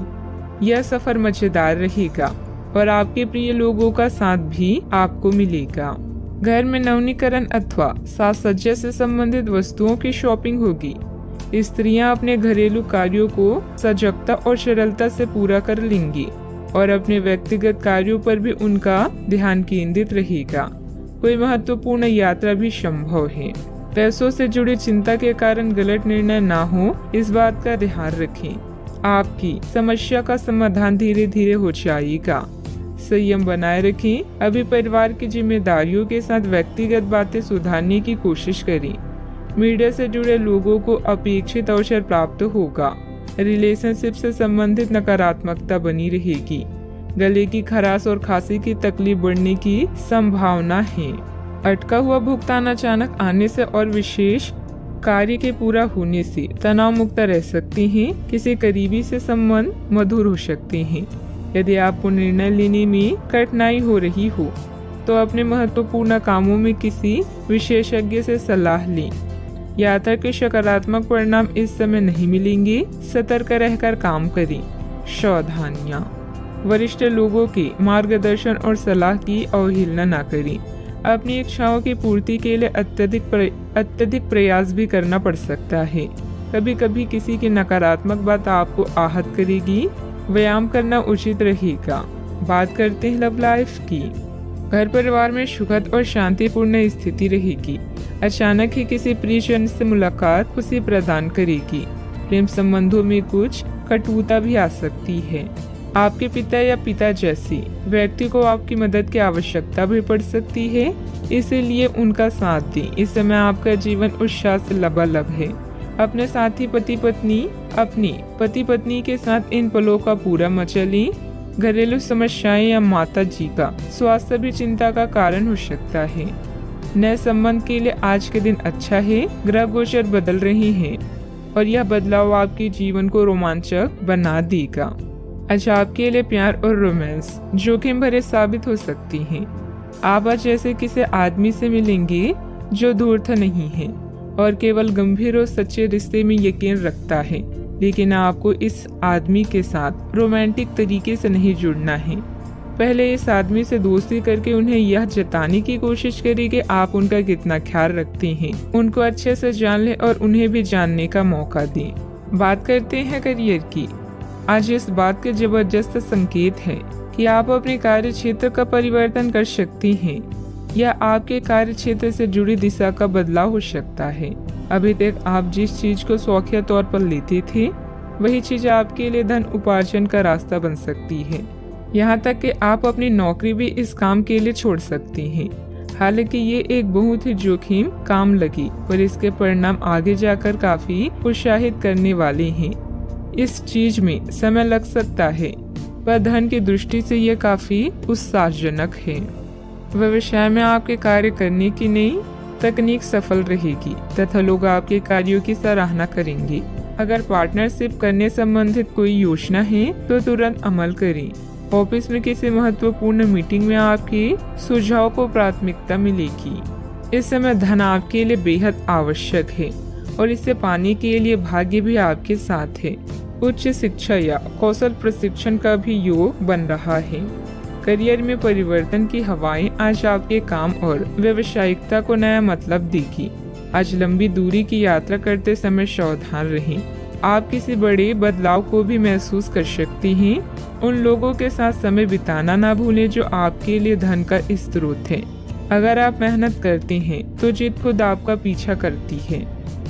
यह सफर मजेदार रहेगा और आपके प्रिय लोगों का साथ भी आपको मिलेगा। घर में नवीनीकरण अथवा साज सज्जा से संबंधित वस्तुओं की शॉपिंग होगी। स्त्रियां अपने घरेलू कार्यों को सजगता और सरलता से पूरा कर लेंगी और अपने व्यक्तिगत कार्यों पर भी उनका ध्यान केंद्रित रहेगा। कोई महत्वपूर्ण यात्रा भी संभव है। पैसों से जुड़ी चिंता के कारण गलत निर्णय ना हो, इस बात का ध्यान रखें। आपकी समस्या का समाधान धीरे धीरे हो जाएगा। संयम बनाए रखें। अभी परिवार की जिम्मेदारियों के साथ व्यक्तिगत बातें सुधारने की कोशिश करें। मीडिया से जुड़े लोगों को अपेक्षित अवसर प्राप्त होगा। रिलेशनशिप से संबंधित नकारात्मकता बनी रहेगी। गले की खराश और खांसी की तकलीफ बढ़ने की संभावना है। अटका हुआ भुगतान अचानक आने से और विशेष कार्य के पूरा होने से तनाव मुक्त रह सकते हैं। किसी करीबी से संबंध मधुर हो सकते हैं। यदि आपको निर्णय लेने में कठिनाई हो रही हो तो अपने महत्वपूर्ण कामों में किसी विशेषज्ञ से सलाह लें। यात्रा के सकारात्मक परिणाम इस समय नहीं मिलेंगे। सतर्क रहकर काम करें। सावधानियां। वरिष्ठ लोगों के मार्गदर्शन और सलाह की अवहेलना न करें। अपनी इच्छाओं की पूर्ति के लिए अत्यधिक प्रयास भी करना पड़ सकता है। कभी कभी किसी की नकारात्मक बात आपको आहत करेगी। व्यायाम करना उचित रहेगा। बात करते हैं लव लाइफ की। घर परिवार में सुखद और शांतिपूर्ण स्थिति रहेगी। अचानक ही किसी प्रियजन से मुलाकात खुशी प्रदान करेगी। प्रेम संबंधों में कुछ कटुता भी आ सकती है। आपके पिता या पिता जैसे व्यक्ति को आपकी मदद की आवश्यकता भी पड़ सकती है, इसीलिए उनका साथ दें। इस समय आपका जीवन उत्साह से लबालब है। अपने साथी अपनी पति पत्नी के साथ इन पलों का पूरा मजा लें। घरेलू समस्याएं या माता जी का स्वास्थ्य भी चिंता का कारण हो सकता है। नए संबंध के लिए आज के दिन अच्छा है। ग्रह गोचर बदल रहे हैं और यह बदलाव आपके जीवन को रोमांचक बना देगा। आज आपके लिए प्यार और रोमांस जोखिम भरे साबित हो सकती हैं। आप आज ऐसे किसी आदमी से मिलेंगे जो धूर्त नहीं है और केवल गंभीर और सच्चे रिश्ते में यकीन रखता है, लेकिन आपको इस आदमी के साथ रोमांटिक तरीके से नहीं जुड़ना है। पहले इस आदमी से दोस्ती करके उन्हें यह जताने की कोशिश करें कि आप उनका कितना ख्याल रखते हैं। उनको अच्छे से जान लें और उन्हें भी जानने का मौका दें। बात करते हैं करियर की। आज इस बात के जबरदस्त संकेत है कि आप अपने कार्य क्षेत्र का परिवर्तन कर सकती हैं या आपके कार्य क्षेत्र से जुड़ी दिशा का बदलाव हो सकता है। अभी तक आप जिस चीज को शौकिया तौर पर लेते थे वही चीज आपके लिए धन उपार्जन का रास्ता बन सकती है। यहाँ तक कि आप अपनी नौकरी भी इस काम के लिए छोड़ सकती हैं। हालांकि ये एक बहुत ही जोखिम काम लगी और इसके परिणाम आगे जाकर काफी उत्साहित करने वाले हैं। इस चीज में समय लग सकता है पर धन की दृष्टि से यह काफी उत्साहजनक है। व्यवसाय में आपके कार्य करने की नई तकनीक सफल रहेगी तथा लोग आपके कार्यों की सराहना करेंगे। अगर पार्टनरशिप करने संबंधित कोई योजना है तो तुरंत अमल करें। ऑफिस में किसी महत्वपूर्ण मीटिंग में आपके सुझाव को प्राथमिकता मिलेगी। इस समय धन आपके लिए बेहद आवश्यक है और इसे पाने के लिए भाग्य भी आपके साथ है। उच्च शिक्षा या कौशल प्रशिक्षण का भी योग बन रहा है। करियर में परिवर्तन की हवाएं आज आपके काम और व्यावसायिकता को नया मतलब देगी। आज लंबी दूरी की यात्रा करते समय सावधान रहें। आप किसी बड़े बदलाव को भी महसूस कर सकती हैं। उन लोगों के साथ समय बिताना ना भूलें जो आपके लिए धन का स्रोत है। अगर आप मेहनत करते हैं तो जीत खुद आपका पीछा करती है।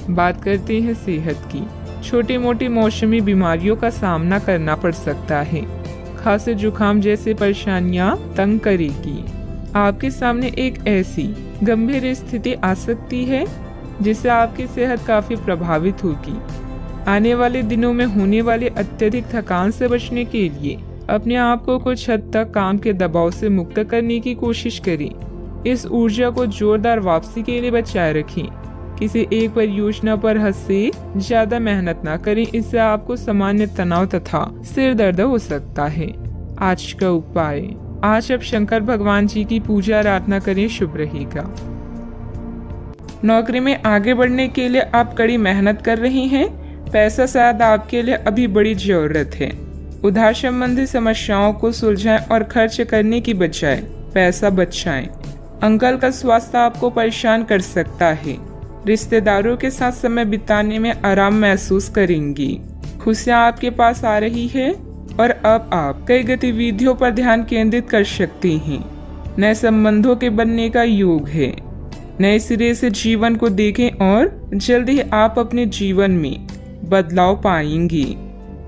बात करते हैं सेहत की। छोटी मोटी मौसमी बीमारियों का सामना करना पड़ सकता है। खांसी जुकाम जैसी परेशानियां तंग करेगी। आपके सामने एक ऐसी गंभीर स्थिति आ सकती है जिससे आपकी सेहत काफी प्रभावित होगी। आने वाले दिनों में होने वाली अत्यधिक थकान से बचने के लिए अपने आप को कुछ हद तक काम के दबाव से मुक्त करने की कोशिश करें। इस ऊर्जा को जोरदार वापसी के लिए बचाए रखें। किसी एक परियोजना पर हद से ज्यादा मेहनत ना करें, इससे आपको सामान्य तनाव तथा सिर दर्द हो सकता है। आज का उपाय, आज आप शंकर भगवान जी की पूजा आराधना करें, शुभ रहेगा। नौकरी में आगे बढ़ने के लिए आप कड़ी मेहनत कर रही हैं। पैसा शायद आपके लिए अभी बड़ी जरूरत है। उधार संबंधी समस्याओं को सुलझाएं और खर्च करने की बजाय पैसा बचाएं। अंकल का स्वास्थ्य आपको परेशान कर सकता है। रिश्तेदारों के साथ समय बिताने में आराम महसूस करेंगी। खुशियां आपके पास आ रही है और अब आप कई गतिविधियों पर ध्यान केंद्रित कर सकती हैं। नए संबंधों के बनने का योग है। नए सिरे से जीवन को देखें और जल्द ही आप अपने जीवन में बदलाव पाएंगी।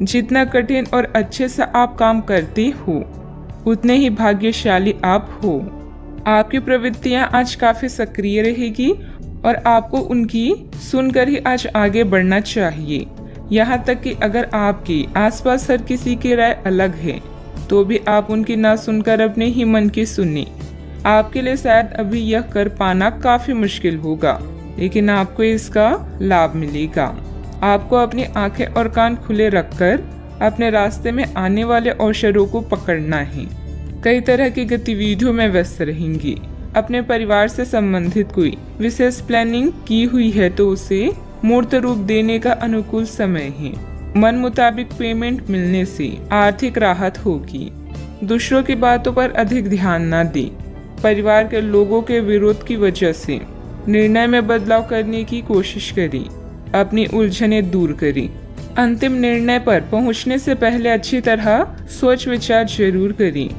जितना कठिन और अच्छे से आप काम करती हो, उतने ही भाग्यशाली आप हो। आपकी प्रवृत्तियां आज काफी सक्रिय रहेगी और आपको उनकी सुनकर ही आज आगे बढ़ना चाहिए। यहाँ तक कि अगर आपके आसपास हर किसी की राय अलग है, तो भी आप उनकी ना सुनकर अपने ही मन की सुनिए। आपके लिए शायद अभी यह कर पाना काफी मुश्किल होगा, लेकिन आपको इसका लाभ मिलेगा। आपको अपनी आंखें और कान खुले रखकर अपने रास्ते में आने वाले अवसरों को पकड़ना है। कई तरह की गतिविधियों में व्यस्त रहेंगी। अपने परिवार से संबंधित कोई विशेष प्लानिंग की हुई है तो उसे मूर्त रूप देने का अनुकूल समय है। मन मुताबिक पेमेंट मिलने से आर्थिक राहत होगी। दूसरों की बातों पर अधिक ध्यान न दें। परिवार के लोगों के विरोध की वजह से निर्णय में बदलाव करने की कोशिश करें। अपनी उलझनें दूर करें। अंतिम निर्णय पर पहुंचने से पहले अच्छी तरह सोच विचार जरूर करें।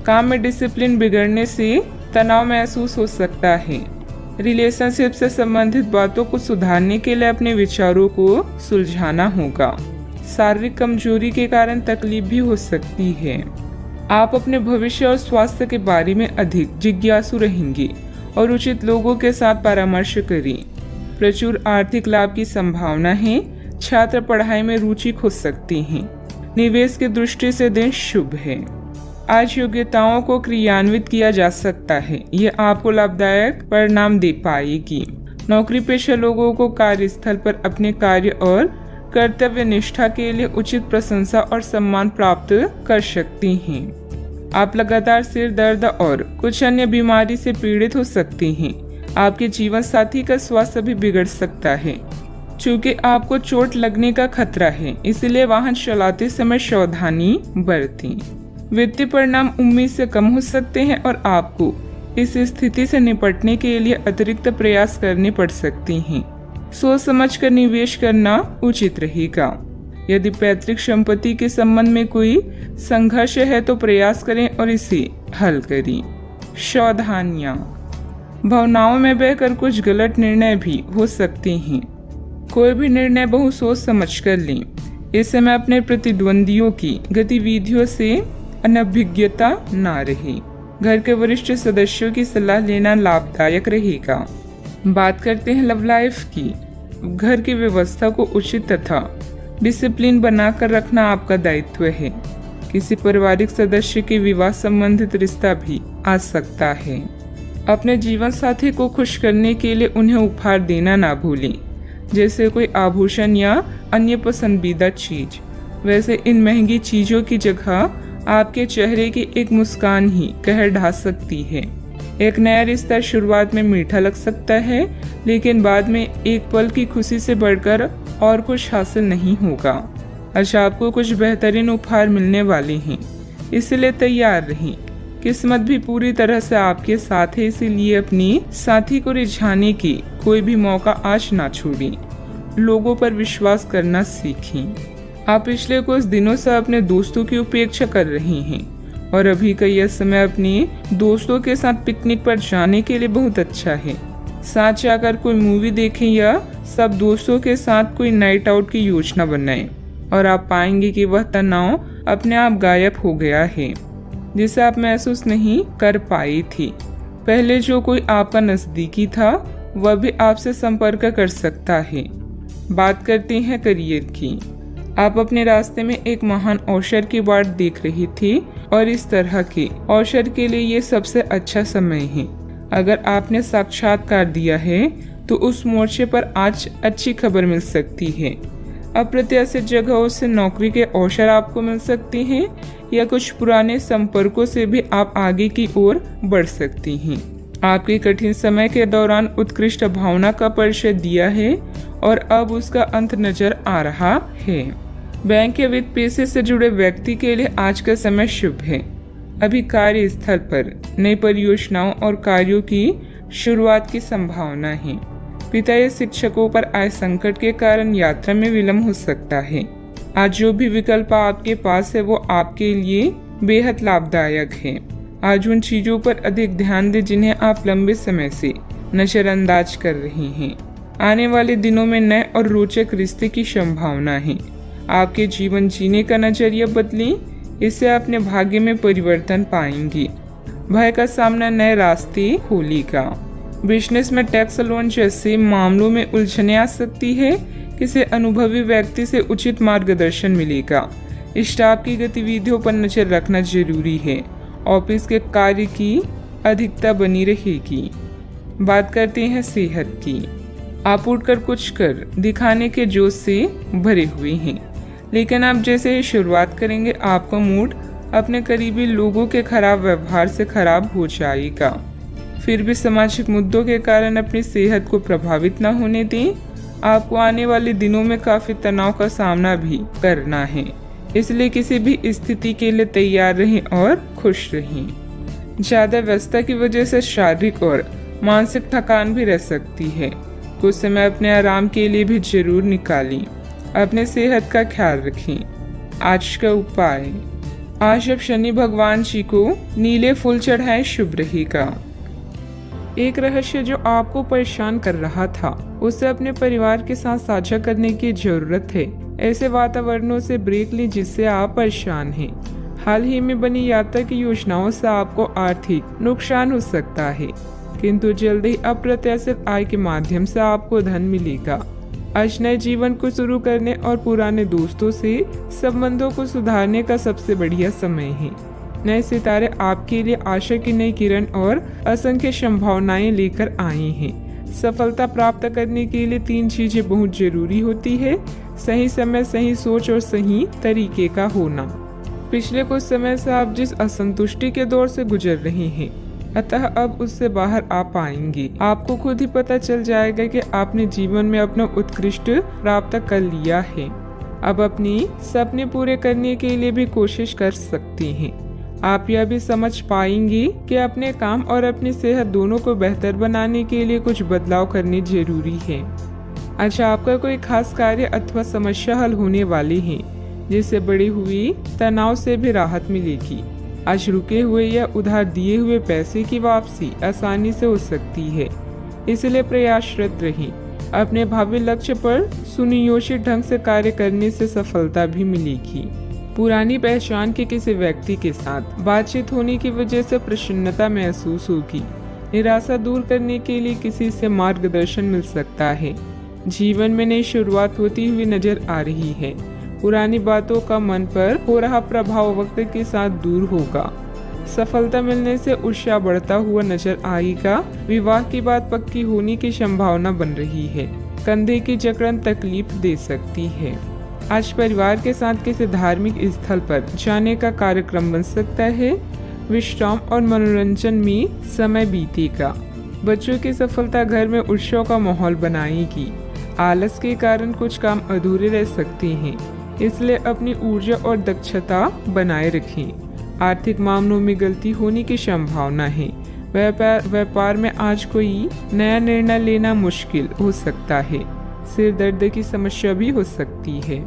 काम में डिसिप्लिन बिगड़ने से तनाव महसूस हो सकता है। रिलेशनशिप से संबंधित बातों को सुधारने के लिए अपने विचारों को सुलझाना होगा। शारीरिक कमजोरी के कारण तकलीफ भी हो सकती है। आप अपने भविष्य और स्वास्थ्य के बारे में अधिक जिज्ञासु रहेंगे और उचित लोगों के साथ परामर्श करें। प्रचुर आर्थिक लाभ की संभावना है। छात्र पढ़ाई में रुचि खो सकती हैं। निवेश की दृष्टि से दिन शुभ है। आज योग्यताओं को क्रियान्वित किया जा सकता है। यह आपको लाभदायक परिणाम दे पाएगी। नौकरी पेशा लोगों को कार्यस्थल पर अपने कार्य और कर्तव्य निष्ठा के लिए उचित प्रशंसा और सम्मान प्राप्त कर सकती हैं। आप लगातार सिर दर्द और कुछ अन्य बीमारी से पीड़ित हो सकती हैं। आपके जीवन साथी का स्वास्थ्य भी बिगड़ सकता है। चूँकि आपको चोट लगने का खतरा है, इसलिए वाहन चलाते समय सावधानी बरतें। वित्तीय परिणाम उम्मीद से कम हो सकते हैं और आपको इस स्थिति से निपटने के लिए अतिरिक्त प्रयास करने पड़ सकते हैं। सोच समझकर निवेश करना उचित रहेगा। यदि पैतृक संपत्ति के संबंध में कोई संघर्ष है तो प्रयास करें और इसे हल करें। सावधानियां, भावनाओं में बहकर कुछ गलत निर्णय भी हो सकते हैं। कोई भी निर्णय बहुत सोच समझ कर लें। इस समय अपने प्रतिद्वंदियों की गतिविधियों से अनभिज्ञता न रहे। घर के वरिष्ठ सदस्यों की सलाह लेना लाभदायक रहेगा। बात करते हैं लव लाइफ की। घर की व्यवस्था को उचित तथा डिसिप्लिन बनाकर रखना आपका दायित्व है। किसी पारिवारिक सदस्य के विवाह संबंधित रिश्ता भी आ सकता है। अपने जीवन साथी को खुश करने के लिए उन्हें उपहार देना ना भूलें, जैसे कोई आभूषण या अन्य पसंदीदा चीज। वैसे इन महंगी चीजों की जगह आपके चेहरे की एक मुस्कान ही कहर ढा सकती है। एक नया रिश्ता शुरुआत में मीठा लग सकता है, लेकिन बाद में एक पल की खुशी से बढ़कर और कुछ हासिल नहीं होगा। अच्छा, आपको कुछ बेहतरीन उपहार मिलने वाले हैं, इसलिए तैयार रहें। किस्मत भी पूरी तरह से आपके साथ है, इसीलिए अपनी साथी को रिझाने की कोई भी मौका आज ना छोड़ें। लोगों पर विश्वास करना सीखें। आप पिछले कुछ दिनों से अपने दोस्तों की उपेक्षा कर रही हैं और अभी का यह समय अपने दोस्तों के साथ पिकनिक पर जाने के लिए बहुत अच्छा है। साथ जाकर कोई मूवी देखें या सब दोस्तों के साथ कोई नाइट आउट की योजना बनाएं और आप पाएंगे कि वह तनाव अपने आप गायब हो गया है, जिसे आप महसूस नहीं कर पाई थी। पहले जो कोई आपका नजदीकी था वह भी आपसे संपर्क कर सकता है। बात करते हैं करियर की। आप अपने रास्ते में एक महान अवसर की बाट देख रही थी और इस तरह के अवसर के लिए ये सबसे अच्छा समय है। अगर आपने साक्षात्कार दिया है तो उस मोर्चे पर आज अच्छी खबर मिल सकती है। अप्रत्याशित जगहों से नौकरी के अवसर आपको मिल सकते हैं या कुछ पुराने संपर्कों से भी आप आगे की ओर बढ़ सकती हैं। आपके कठिन समय के दौरान उत्कृष्ट भावना का परिचय दिया है और अब उसका अंत नजर आ रहा है। बैंक या वित्त पेशे से जुड़े व्यक्ति के लिए आज का समय शुभ है। अभी कार्यस्थल पर नई परियोजनाओं और कार्यों की शुरुआत की संभावना है। पिता या शिक्षकों पर आए संकट के कारण यात्रा में विलंब हो सकता है। आज जो भी विकल्प आपके पास है वो आपके लिए बेहद लाभदायक है। आज उन चीजों पर अधिक ध्यान दें जिन्हें आप लंबे समय से नजरअंदाज कर रही हैं। आने वाले दिनों में नए और रोचक रिश्ते की संभावना है। आपके जीवन जीने का नजरिया बदलें, इससे अपने भाग्य में परिवर्तन पाएंगी। भय का सामना नए रास्ते खोलेगा। बिजनेस में टैक्स लोन जैसे मामलों में उलझने आ सकती है। किसी अनुभवी व्यक्ति से उचित मार्गदर्शन मिलेगा। स्टाफ की गतिविधियों पर नजर रखना जरूरी है। ऑफिस के कार्य की अधिकता बनी रहेगी। बात करते हैं सेहत की। आप उठकर कुछ कर दिखाने के जोश से भरे हुए हैं, लेकिन आप जैसे ही शुरुआत करेंगे आपका मूड अपने करीबी लोगों के खराब व्यवहार से खराब हो जाएगा। फिर भी सामाजिक मुद्दों के कारण अपनी सेहत को प्रभावित न होने दें। आपको आने वाले दिनों में काफी तनाव का सामना भी करना है, इसलिए किसी भी स्थिति के लिए तैयार रहें और खुश रहें। ज्यादा व्यस्तता की वजह से शारीरिक और मानसिक थकान भी रह सकती है। कुछ समय अपने आराम के लिए भी जरूर निकालें। अपने सेहत का ख्याल रखें। आज का उपाय, आज अब शनि भगवान जी को नीले फूल चढ़ाएं, शुभ रहेगा। एक रहस्य जो आपको परेशान कर रहा था उसे अपने परिवार के साथ साझा करने की जरूरत है। ऐसे वातावरणों से ब्रेक लें जिससे आप परेशान हैं। हाल ही में बनी यात्रा की योजनाओं से आपको आर्थिक नुकसान हो सकता है, किंतु जल्द ही अप्रत्याशित आय के माध्यम से आपको धन मिलेगा। आज नए जीवन को शुरू करने और पुराने दोस्तों से संबंधों को सुधारने का सबसे बढ़िया समय है। नए सितारे आपके लिए आशा की नई किरण और असंख्य संभावनाएं लेकर आए हैं। सफलता प्राप्त करने के लिए 3 चीजें बहुत जरूरी होती है: सही समय, सही सोच और सही तरीके का होना। पिछले कुछ समय से आप जिस असंतुष्टि के दौर से गुजर रहे हैं, अतः अब उससे बाहर आ पाएंगे। आपको खुद ही पता चल जाएगा कि आपने जीवन में अपना उत्कृष्ट प्राप्त कर लिया है। अब अपनी सपने पूरे करने के लिए भी कोशिश कर सकते हैं। आप यह भी समझ पाएंगे कि अपने काम और अपनी सेहत दोनों को बेहतर बनाने के लिए कुछ बदलाव करने जरूरी है। अच्छा, आपका कोई खास कार्य अथवा समस्या हल होने वाली है, जिससे बढ़ी हुई तनाव से भी राहत मिलेगी। आज रुके हुए या उधार दिए हुए पैसे की वापसी आसानी से हो सकती है, इसलिए प्रयासरत रहें। अपने भावी लक्ष्य पर सुनियोजित ढंग से कार्य करने से सफलता भी मिलेगी। पुरानी पहचान के किसी व्यक्ति के साथ बातचीत होने की वजह से प्रसन्नता महसूस होगी। निराशा दूर करने के लिए किसी से मार्गदर्शन मिल सकता है। जीवन में नई शुरुआत होती हुई नजर आ रही है। पुरानी बातों का मन पर हो रहा प्रभाव वक्त के साथ दूर होगा। सफलता मिलने से उत्साह बढ़ता हुआ नजर आएगा। विवाह की बात पक्की होने की संभावना बन रही है। कंधे की जकड़न तकलीफ दे सकती है। आज परिवार के साथ किसी धार्मिक स्थल पर जाने का कार्यक्रम बन सकता है। विश्राम और मनोरंजन में समय बीतेगा। बच्चों की सफलता घर में उत्सव का माहौल बनाएगी। आलस के कारण कुछ काम अधूरे रह सकते हैं, इसलिए अपनी ऊर्जा और दक्षता बनाए रखें। आर्थिक मामलों में गलती होने की संभावना है। व्यापार में आज कोई नया निर्णय लेना मुश्किल हो सकता है। सिर दर्द की समस्या भी हो सकती है।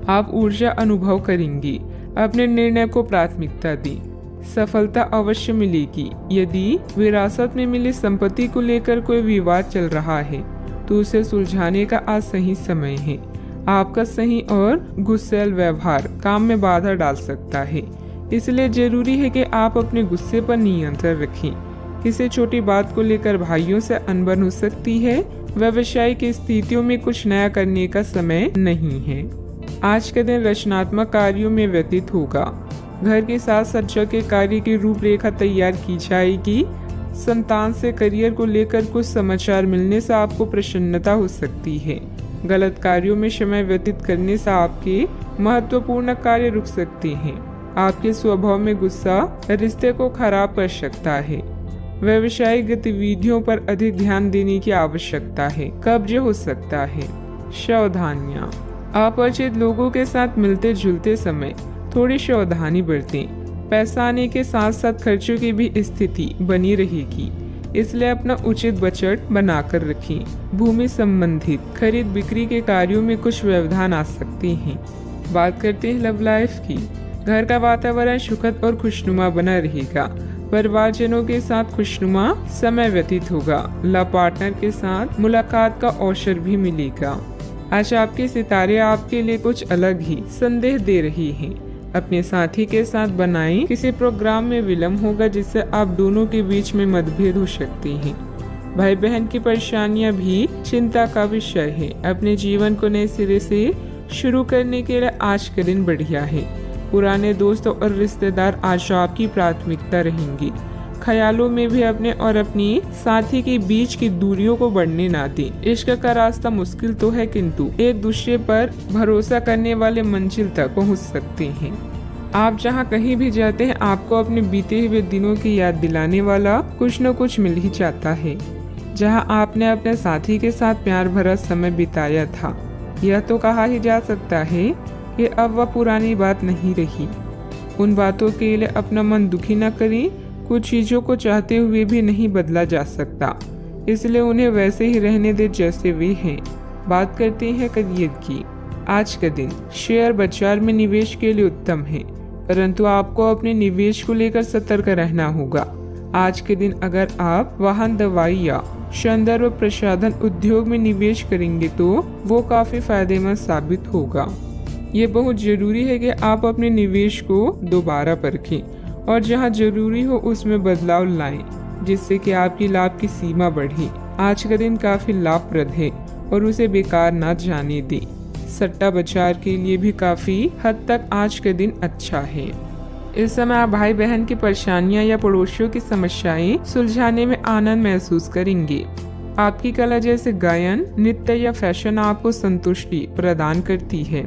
आप ऊर्जा अनुभव करेंगे। अपने निर्णय को प्राथमिकता दें। सफलता अवश्य मिलेगी। यदि विरासत में मिली संपत्ति को लेकर कोई विवाद चल रहा है तो उसे सुलझाने का आज सही समय है। आपका सही और गुस्सैल व्यवहार काम में बाधा डाल सकता है, इसलिए जरूरी है कि आप अपने गुस्से पर नियंत्रण रखें। किसी छोटी बात को लेकर भाइयों से अनबन हो सकती है। व्यवसायिक स्थितियों में कुछ नया करने का समय नहीं है। आज का दिन रचनात्मक कार्यों में व्यतीत होगा। घर के साथ सज्जा के कार्य की रूपरेखा तैयार की जाएगी। संतान से करियर को लेकर कुछ समाचार मिलने से आपको प्रसन्नता हो सकती है। गलत कार्यों में समय व्यतीत करने से आपके महत्वपूर्ण कार्य रुक सकते हैं। आपके स्वभाव में गुस्सा रिश्ते को खराब कर सकता है। व्यवसायिक गतिविधियों पर अधिक ध्यान देने की आवश्यकता है। कब्ज हो सकता है। सावधानियां, अपरिचित लोगों के साथ मिलते जुलते समय थोड़ी सावधानी बरतें। पैसा आने के साथ साथ खर्चों की भी स्थिति बनी रहेगी, इसलिए अपना उचित बजट बनाकर रखें। भूमि संबंधित खरीद बिक्री के कार्यों में कुछ व्यवधान आ सकते हैं। बात करते हैं लव लाइफ की। घर का वातावरण सुखद और खुशनुमा बना रहेगा। परिवारजनों के साथ खुशनुमा समय व्यतीत होगा। लव पार्टनर के साथ मुलाकात का अवसर भी मिलेगा। आज आपके सितारे आपके लिए कुछ अलग ही संदेश दे रही हैं। अपने साथी के साथ बनाएं। किसी प्रोग्राम में विलम्ब होगा जिससे आप दोनों के बीच में मतभेद हो सकते हैं। भाई बहन की परेशानियां भी चिंता का विषय है। अपने जीवन को नए सिरे से शुरू करने के लिए आज का दिन बढ़िया है। पुराने दोस्तों और रिश्तेदार आज आपकी प्राथमिकता रहेंगी। ख्यालों में भी अपने और अपनी साथी के बीच की दूरियों को बढ़ने ना दें। इश्क का रास्ता मुश्किल तो है, किंतु एक दूसरे पर भरोसा करने वाले मंजिल तक पहुंच सकते हैं। आप जहां कहीं भी जाते हैं, आपको अपने बीते हुए दिनों की याद दिलाने वाला कुछ न कुछ मिल ही जाता है। जहां आपने अपने साथी के साथ प्यार भरा समय बिताया था, यह तो कहा ही जा सकता है कि अब वह पुरानी बात नहीं रही। उन बातों के लिए अपना मन दुखी न करें। कुछ चीजों को चाहते हुए भी नहीं बदला जा सकता, इसलिए उन्हें वैसे ही रहने दे जैसे वे हैं। बात करते हैं करियर की। आज का दिन शेयर बाजार में निवेश के लिए उत्तम है, परंतु आपको अपने निवेश को लेकर सतर्क रहना होगा। आज के दिन अगर आप वाहन, दवाई या सौंदर्य प्रसाधन उद्योग में निवेश करेंगे तो वो काफी फायदेमंद साबित होगा। ये बहुत जरूरी है कि आप अपने निवेश को दोबारा परखें और जहां जरूरी हो उसमें बदलाव लाएं, जिससे कि आपकी लाभ की सीमा बढ़े। आज का दिन काफी लाभप्रद है और उसे बेकार ना जाने दें। सट्टा बाजार के लिए भी काफी हद तक आज का दिन अच्छा है। इस समय आप भाई बहन की परेशानियां या पड़ोसियों की समस्याएं सुलझाने में आनंद महसूस करेंगे। आपकी कला जैसे गायन, नृत्य या फैशन आपको संतुष्टि प्रदान करती है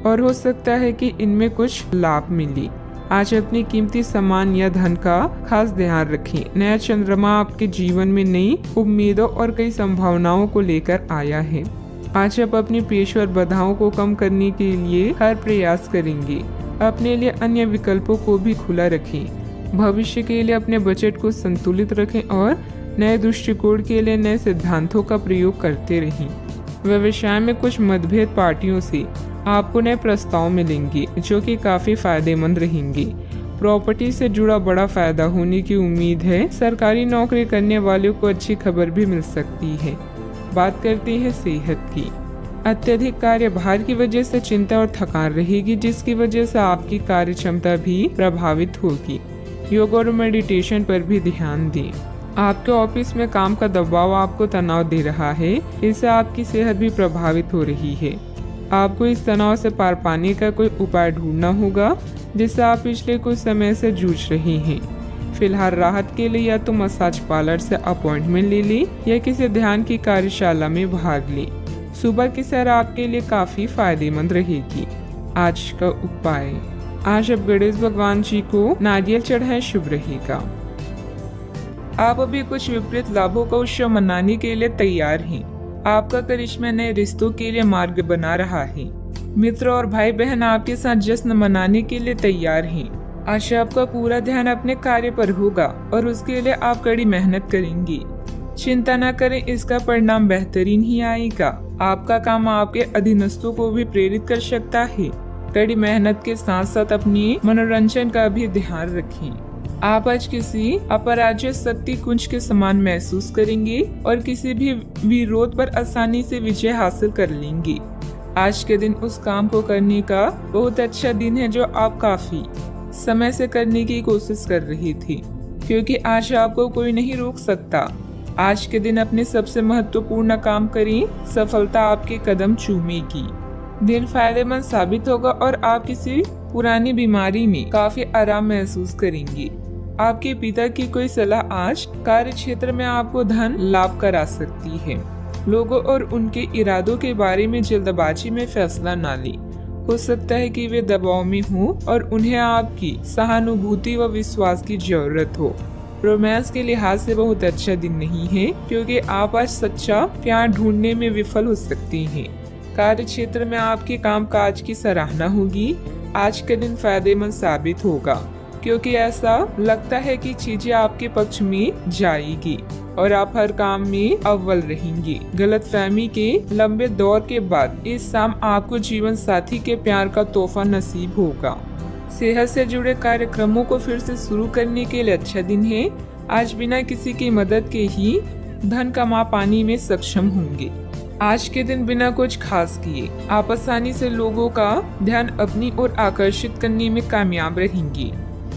और हो सकता है कि इनमें कुछ लाभ मिले। आज अपनी कीमती सामान या धन का खास ध्यान रखें। नया चंद्रमा आपके जीवन में नई उम्मीदों और कई संभावनाओं को लेकर आया है। आज आप अपनी पेशेवर बाधाओं को कम करने के लिए हर प्रयास करेंगे। अपने लिए अन्य विकल्पों को भी खुला रखें। भविष्य के लिए अपने बजट को संतुलित रखें और नए दृष्टिकोण के लिए नए सिद्धांतों का प्रयोग करते रहें। व्यवसाय में कुछ मतभेद पार्टियों से आपको नए प्रस्ताव मिलेंगे जो कि काफी फायदेमंद रहेंगे। प्रॉपर्टी से जुड़ा बड़ा फायदा होने की उम्मीद है। सरकारी नौकरी करने वालों को अच्छी खबर भी मिल सकती है। बात करते हैं सेहत की। अत्यधिक कार्यभार की वजह से चिंता और थकान रहेगी, जिसकी वजह से आपकी कार्य क्षमता भी प्रभावित होगी। योग और मेडिटेशन पर भी ध्यान दें। आपके ऑफिस में काम का दबाव आपको तनाव दे रहा है, इससे आपकी सेहत भी प्रभावित हो रही है। आपको इस तनाव से पार पाने का कोई उपाय ढूंढना होगा जिससे आप पिछले कुछ समय से जूझ रहे हैं। फिलहाल राहत के लिए या तो मसाज पार्लर से अपॉइंटमेंट ले लें या किसी ध्यान की कार्यशाला में भाग लें। सुबह की सैर आपके लिए काफी फायदेमंद रहेगी। आज का उपाय, आज आप गणेश भगवान जी को नारियल चढ़ाएं, शुभ रहेगा। आप अभी कुछ विपरीत लाभों का उत्सव मनाने के लिए तैयार हैं। आपका करिश्मा नए रिश्तों के लिए मार्ग बना रहा है। मित्र और भाई बहन आपके साथ जश्न मनाने के लिए तैयार हैं। आज आपका पूरा ध्यान अपने कार्य पर होगा और उसके लिए आप कड़ी मेहनत करेंगे। चिंता न करें, इसका परिणाम बेहतरीन ही आएगा। आपका काम आपके अधीनस्थों को भी प्रेरित कर सकता है। कड़ी मेहनत के साथ साथ अपनी मनोरंजन का भी ध्यान रखें। आप आज किसी अपराज्य शक्ति कुंज के समान महसूस करेंगे और किसी भी विरोध पर आसानी से विजय हासिल कर लेंगे। आज के दिन उस काम को करने का बहुत अच्छा दिन है जो आप काफी समय से करने की कोशिश कर रही थी, क्योंकि आज आपको कोई नहीं रोक सकता। आज के दिन अपने सबसे महत्वपूर्ण काम करें, सफलता आपके कदम चूमेगी। दिन फायदेमंद साबित होगा और आप किसी पुरानी बीमारी में काफी आराम महसूस करेंगे। आपके पिता की कोई सलाह आज कार्य क्षेत्र में आपको धन लाभ करा सकती है। लोगों और उनके इरादों के बारे में जल्दबाजी में फैसला न लें। हो सकता है कि वे दबाव में हों और उन्हें आपकी सहानुभूति व विश्वास की जरूरत हो। रोमांस के लिहाज से बहुत अच्छा दिन नहीं है, क्योंकि आप आज सच्चा प्यार ढूंढने में विफल हो सकते हैं। कार्य क्षेत्र में आपके कामकाज की सराहना होगी। आज का दिन फायदेमंद साबित होगा, क्योंकि ऐसा लगता है कि चीजें आपके पक्ष में जाएगी और आप हर काम में अव्वल रहेंगे। गलतफहमी के लंबे दौर के बाद इस शाम आपको जीवन साथी के प्यार का तोहफा नसीब होगा। सेहत से जुड़े कार्यक्रमों को फिर से शुरू करने के लिए अच्छा दिन है। आज बिना किसी की मदद के ही धन कमा पाने में सक्षम होंगे। आज के दिन बिना कुछ खास किए आप आसानी से लोगों का ध्यान अपनी ओर आकर्षित करने में कामयाब रहेंगे।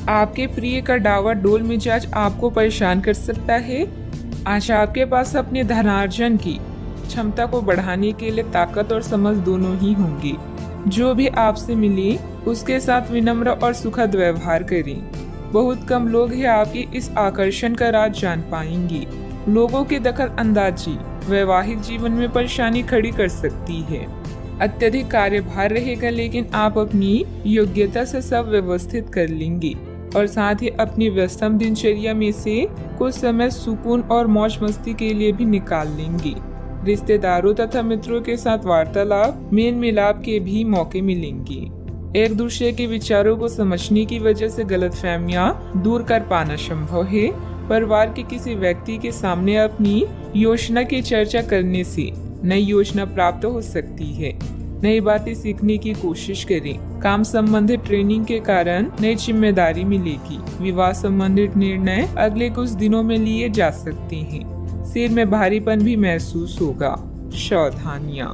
आपके प्रिय का डावाडोल मिजाज आपको परेशान कर सकता है। आज आपके पास अपने धनार्जन की क्षमता को बढ़ाने के लिए ताकत और समझ दोनों ही होंगी। जो भी आपसे मिले उसके साथ विनम्र और सुखद व्यवहार करें। बहुत कम लोग ही आपके इस आकर्षण का राज जान पाएंगे। लोगों की दखल अंदाजी वैवाहिक जीवन में परेशानी खड़ी कर सकती है। अत्यधिक कार्यभार रहेगा, लेकिन आप अपनी योग्यता से सब व्यवस्थित कर लेंगे और साथ ही अपनी व्यस्तम दिनचर्या में से कुछ समय सुकून और मौज मस्ती के लिए भी निकाल लेंगे। रिश्तेदारों तथा मित्रों के साथ वार्तालाप मेल मिलाप के भी मौके मिलेंगे। एक दूसरे के विचारों को समझने की वजह से गलतफहमियां दूर कर पाना संभव है। परिवार के किसी व्यक्ति के सामने अपनी योजना की चर्चा करने से नई योजना प्राप्त हो सकती है। नई बातें सीखने की कोशिश करें। काम संबंधित ट्रेनिंग के कारण नई जिम्मेदारी मिलेगी। विवाह संबंधित निर्णय अगले कुछ दिनों में लिए जा सकते हैं। सिर में भारीपन भी महसूस होगा। सावधानियां,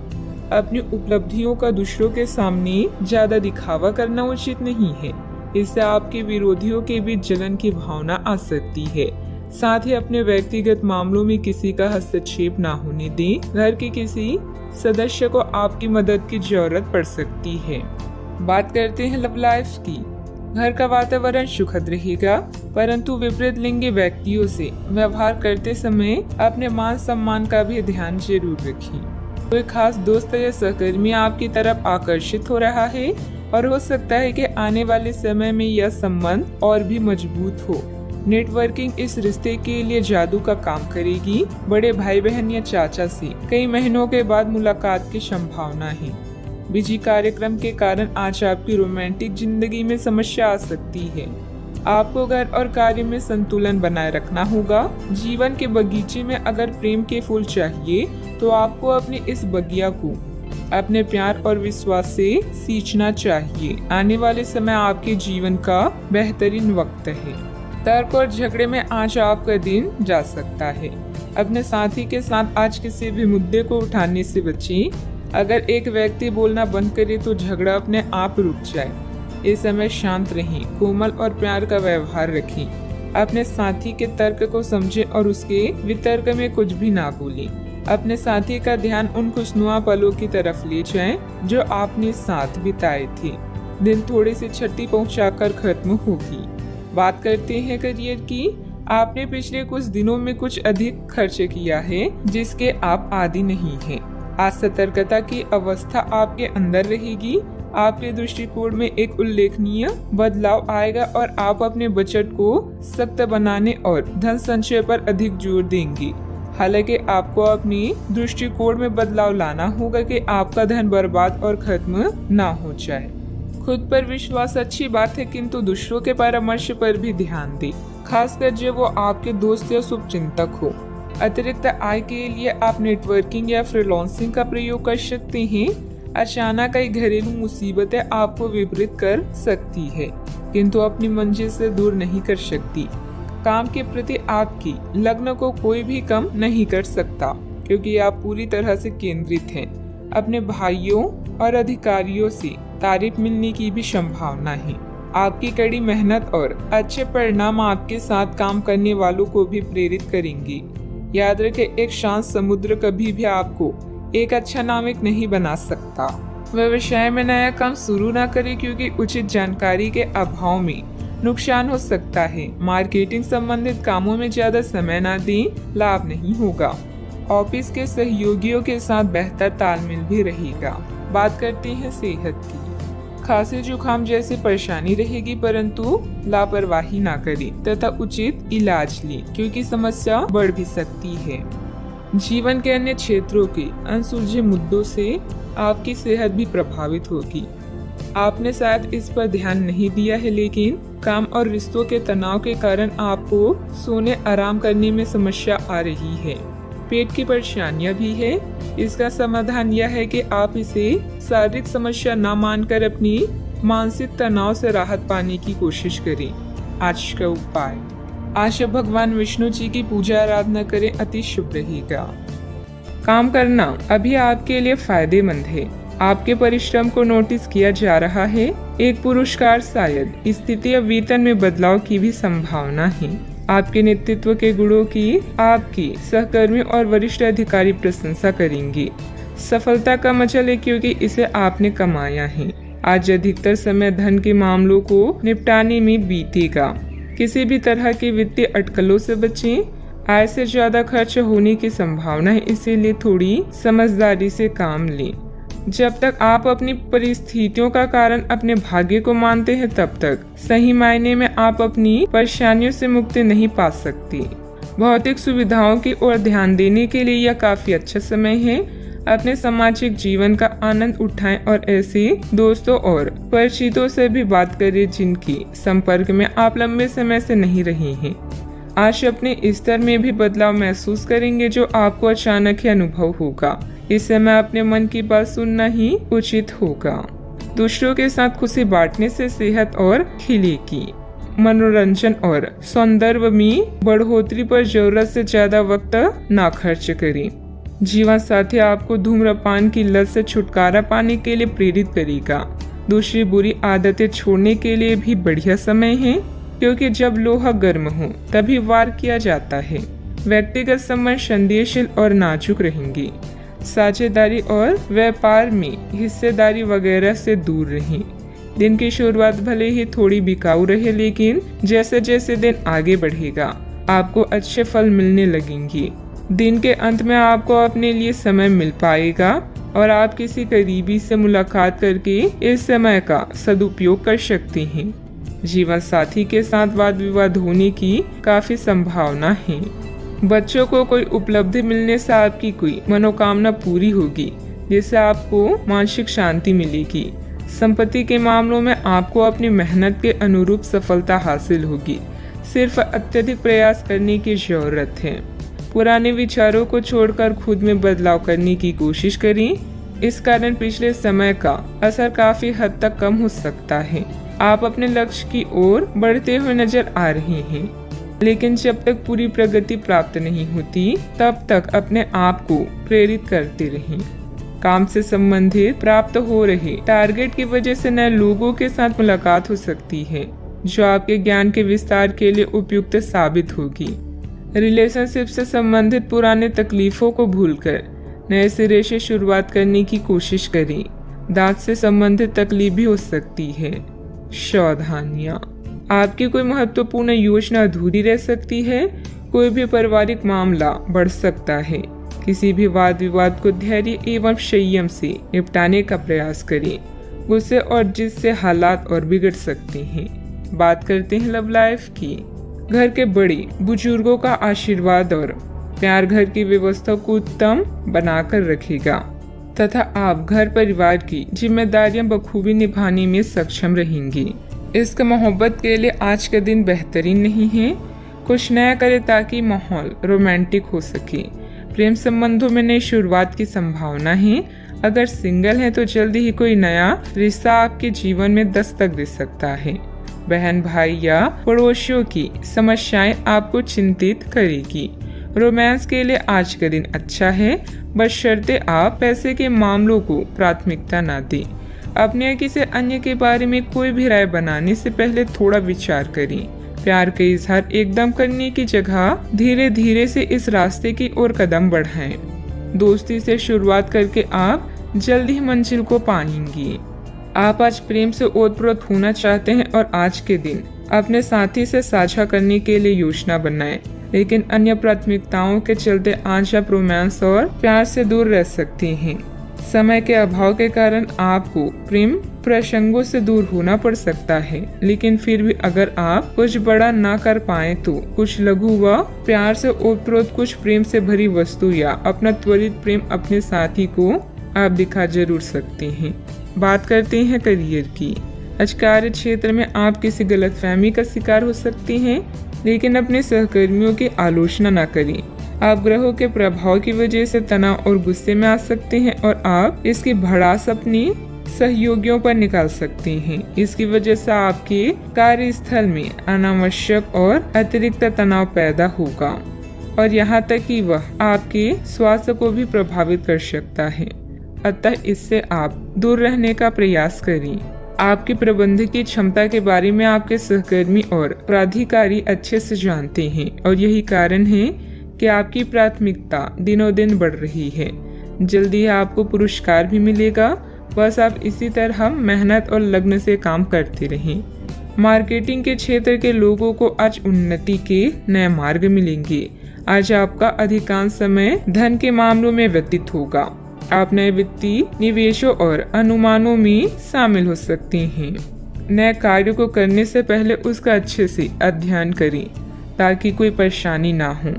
अपनी उपलब्धियों का दूसरों के सामने ज्यादा दिखावा करना उचित नहीं है। इससे आपके विरोधियों के बीच जलन की भावना आ सकती है। साथ ही अपने व्यक्तिगत मामलों में किसी का हस्तक्षेप न होने दें। घर के किसी सदस्य को आपकी मदद की जरूरत पड़ सकती है। बात करते हैं लव लाइफ की। घर का वातावरण सुखद रहेगा, परंतु विपरीत लिंगी व्यक्तियों से व्यवहार करते समय अपने मान सम्मान का भी ध्यान जरूर रखें। कोई खास दोस्त या सहकर्मी आपकी तरफ आकर्षित हो रहा है और हो सकता है कि आने वाले समय में यह संबंध और भी मजबूत हो। नेटवर्किंग इस रिश्ते के लिए जादू का काम करेगी। बड़े भाई बहन या चाचा से कई महीनों के बाद मुलाकात की संभावना है। बिजी कार्यक्रम के कारण आज आपकी रोमांटिक जिंदगी में समस्या आ सकती है। आपको घर और कार्य में संतुलन बनाए रखना होगा। जीवन के बगीचे में अगर प्रेम के फूल चाहिए तो आपको अपने इस बगिया को अपने प्यार और विश्वास से सींचना चाहिए। आने वाले समय आपके जीवन का बेहतरीन वक्त है। तर्क और झगड़े में आज आपका दिन जा सकता है। अपने साथी के साथ आज किसी भी मुद्दे को उठाने से बचें। अगर एक व्यक्ति बोलना बंद करे तो झगड़ा अपने आप रुक जाए। इस समय शांत रहें, कोमल और प्यार का व्यवहार रखें। अपने साथी के तर्क को समझें और उसके वितर्क में कुछ भी ना बोलें। अपने साथी का ध्यान उन खुशनुमा पलों की तरफ ले जाएं जो आपने साथ बिताए थे। दिन थोड़ी सी क्षति पहुंचाकर खत्म होगी। बात करते हैं करियर की। आपने पिछले कुछ दिनों में कुछ अधिक खर्च किया है जिसके आप आदी नहीं हैं। आज सतर्कता की अवस्था आपके अंदर रहेगी। आपके दृष्टिकोण में एक उल्लेखनीय बदलाव आएगा और आप अपने बजट को सख्त बनाने और धन संचय पर अधिक जोर देंगे। हालांकि आपको अपनी दृष्टिकोण में बदलाव लाना होगा कि आपका धन बर्बाद और खत्म ना हो जाए। खुद पर विश्वास अच्छी बात है, किंतु दूसरों के परामर्श पर भी ध्यान दें, खासकर जब वो आपके दोस्त या शुभचिंतक हो। अतिरिक्त आय के लिए आप नेटवर्किंग या फ्रीलांसिंग का प्रयोग कर सकते हैं। अचानक कई घरेलू मुसीबतें आपको विपरीत कर सकती है, किंतु अपनी मंजिल से दूर नहीं कर सकती। काम के प्रति आपकी लगन को कोई भी कम नहीं कर सकता, क्योंकि आप पूरी तरह से केंद्रित हैं। अपने भाइयों और अधिकारियों से तारीफ मिलने की भी संभावना है। आपकी कड़ी मेहनत और अच्छे परिणाम आपके साथ काम करने वालों को भी प्रेरित करेंगे। याद रखें, एक शांत समुद्र कभी भी आपको एक अच्छा नाविक नहीं बना सकता। व्यवसाय में नया काम शुरू न करें क्योंकि उचित जानकारी के अभाव में नुकसान हो सकता है। मार्केटिंग संबंधित कामों में ज्यादा समय न दें, लाभ नहीं होगा। ऑफिस के सहयोगियों के साथ बेहतर तालमेल भी रहेगा। बात करते हैं सेहत की। खांसी जुकाम जैसी परेशानी रहेगी, परंतु लापरवाही ना करें तथा उचित इलाज लें क्योंकि समस्या बढ़ भी सकती है। जीवन के अन्य क्षेत्रों के अनसुलझे मुद्दों से आपकी सेहत भी प्रभावित होगी। आपने शायद इस पर ध्यान नहीं दिया है, लेकिन काम और रिश्तों के तनाव के कारण आपको सोने आराम करने में समस्या आ रही है। पेट की परेशानियां भी है। इसका समाधान यह है कि आप इसे शारीरिक समस्या न मानकर अपनी मानसिक तनाव से राहत पाने की कोशिश करें। आज का उपाय, आज भगवान विष्णु जी की पूजा आराधना करें, अति शुभ रहेगा। काम करना अभी आपके लिए फायदेमंद है। आपके परिश्रम को नोटिस किया जा रहा है। एक पुरस्कार, शायद स्थिति या वेतन में बदलाव की भी संभावना है। आपके नेतृत्व के गुणों की आपकी सहकर्मी और वरिष्ठ अधिकारी प्रशंसा करेंगे। सफलता का मजा ले क्योंकि इसे आपने कमाया है। आज अधिकतर समय धन के मामलों को निपटाने में बीतेगा। किसी भी तरह की वित्तीय अटकलों से बचें। आय से ज्यादा खर्च होने की संभावना है, इसीलिए थोड़ी समझदारी से काम लें। जब तक आप अपनी परिस्थितियों का कारण अपने भाग्य को मानते हैं, तब तक सही मायने में आप अपनी परेशानियों से मुक्ति नहीं पा सकते। भौतिक सुविधाओं की ओर ध्यान देने के लिए यह काफी अच्छा समय है। अपने सामाजिक जीवन का आनंद उठाएं और ऐसे दोस्तों और परिचितों से भी बात करें जिनकी संपर्क में आप लंबे समय से नहीं रहे हैं। आज अपने स्तर में भी बदलाव महसूस करेंगे जो आपको अचानक ही अनुभव होगा। इस समय अपने मन की बात सुनना ही उचित होगा। दूसरों के साथ खुशी बांटने से सेहत और खिलेगी। मनोरंजन और सौंदर्य में बढ़ोतरी पर जरूरत से ज्यादा वक्त ना खर्च करें। जीवन साथी आपको धूम्रपान की लत से छुटकारा पाने के लिए प्रेरित करेगा। दूसरी बुरी आदतें छोड़ने के लिए भी बढ़िया समय है क्योंकि जब लोहा गर्म हो तभी वार किया जाता है। व्यक्तिगत संबंध संदेहशील और नाजुक रहेंगे। साझेदारी और व्यापार में हिस्सेदारी वगैरह से दूर रहें। दिन की शुरुआत भले ही थोड़ी बिकाऊ रहे, लेकिन जैसे जैसे दिन आगे बढ़ेगा आपको अच्छे फल मिलने लगेंगे। दिन के अंत में आपको अपने लिए समय मिल पाएगा और आप किसी करीबी से मुलाकात करके इस समय का सदुपयोग कर सकते हैं। जीवन साथी के साथ वाद विवाद होने की काफी संभावना है। बच्चों को कोई उपलब्धि मिलने से आपकी कोई मनोकामना पूरी होगी जिससे आपको मानसिक शांति मिलेगी। संपत्ति के मामलों में आपको अपनी मेहनत के अनुरूप सफलता हासिल होगी। सिर्फ अत्यधिक प्रयास करने की जरूरत है। पुराने विचारों को छोड़कर खुद में बदलाव करने की कोशिश करें। इस कारण पिछले समय का असर काफी हद तक कम हो सकता है। आप अपने लक्ष्य की ओर बढ़ते हुए नजर आ रहे हैं, लेकिन जब तक पूरी प्रगति प्राप्त नहीं होती तब तक अपने आप को प्रेरित करते रहें। काम से संबंधित प्राप्त हो रहे टारगेट की वजह से नए लोगों के साथ मुलाकात हो सकती है जो आपके ज्ञान के विस्तार के लिए उपयुक्त साबित होगी। रिलेशनशिप से संबंधित पुराने तकलीफों को भूलकर नए सिरे से शुरुआत करने की कोशिश करें। दांत से संबंधित तकलीफ भी हो सकती है। सावधानियां, आपकी कोई महत्वपूर्ण योजना अधूरी रह सकती है। कोई भी पारिवारिक मामला बढ़ सकता है। किसी भी वाद विवाद को धैर्य एवं संयम से निपटाने का प्रयास करें। गुस्से और जिससे हालात और बिगड़ सकते हैं। बात करते हैं लव लाइफ की। घर के बड़े बुजुर्गों का आशीर्वाद और प्यार घर की व्यवस्था को उत्तम बनाकर रखेगा तथा आप घर परिवार की जिम्मेदारियां बखूबी निभाने में सक्षम रहेंगे। इश्क मोहब्बत के लिए आज का दिन बेहतरीन नहीं है। कुछ नया करें ताकि माहौल रोमांटिक हो सके। प्रेम संबंधों में नई शुरुआत की संभावना है। अगर सिंगल है तो जल्दी ही कोई नया रिश्ता आपके जीवन में दस्तक दे सकता है। बहन भाई या पड़ोसियों की समस्याएं आपको चिंतित करेगी। रोमांस के लिए आज का दिन अच्छा है, बशर्ते आप पैसे के मामलों को प्राथमिकता न दें। अपने या किसी अन्य के बारे में कोई भी राय बनाने से पहले थोड़ा विचार करें। प्यार का इजहार एकदम करने की जगह धीरे धीरे से इस रास्ते की ओर कदम बढ़ाएं। दोस्ती से शुरुआत करके आप जल्द ही मंजिल को पाएंगी। आप आज प्रेम से ओतप्रोत होना चाहते हैं और आज के दिन अपने साथी से साझा करने के लिए योजना बनाएं, लेकिन अन्य प्राथमिकताओं के चलते आज आप रोमांस और प्यार से दूर रह सकते हैं। समय के अभाव के कारण आपको प्रेम प्रसंगों से दूर होना पड़ सकता है, लेकिन फिर भी अगर आप कुछ बड़ा ना कर पाए तो कुछ लघु व प्यार से ओतप्रोत कुछ प्रेम से भरी वस्तु या अपना त्वरित प्रेम अपने साथी को आप दिखा जरूर सकते हैं। बात करते हैं करियर की। आज कार्य क्षेत्र में आप किसी गलतफहमी का शिकार हो सकते हैं, लेकिन अपने सहकर्मियों की आलोचना न करें। आप ग्रहों के प्रभाव की वजह से तनाव और गुस्से में आ सकते हैं और आप इसकी भड़ास अपनी सहयोगियों पर निकाल सकते हैं। इसकी वजह से आपके कार्यस्थल में अनावश्यक और अतिरिक्त तनाव पैदा होगा और यहाँ तक कि वह आपके स्वास्थ्य को भी प्रभावित कर सकता है। अतः इससे आप दूर रहने का प्रयास करें। आपकी प्रबंधकीय क्षमता के बारे में आपके सहकर्मी और प्राधिकारी अच्छे से जानते हैं और यही कारण है कि आपकी प्राथमिकता दिनों दिन बढ़ रही है। जल्दी ही आपको पुरस्कार भी मिलेगा, बस आप इसी तरह मेहनत और लगन से काम करते रहें। मार्केटिंग के क्षेत्र के लोगों को आज उन्नति के नए मार्ग मिलेंगे। आज आपका अधिकांश समय धन के मामलों में व्यतीत होगा। आप नए वित्तीय निवेशों और अनुमानों में शामिल हो सकते हैं। नए कार्य को करने से पहले उसका अच्छे से अध्ययन करें ताकि कोई परेशानी ना हो।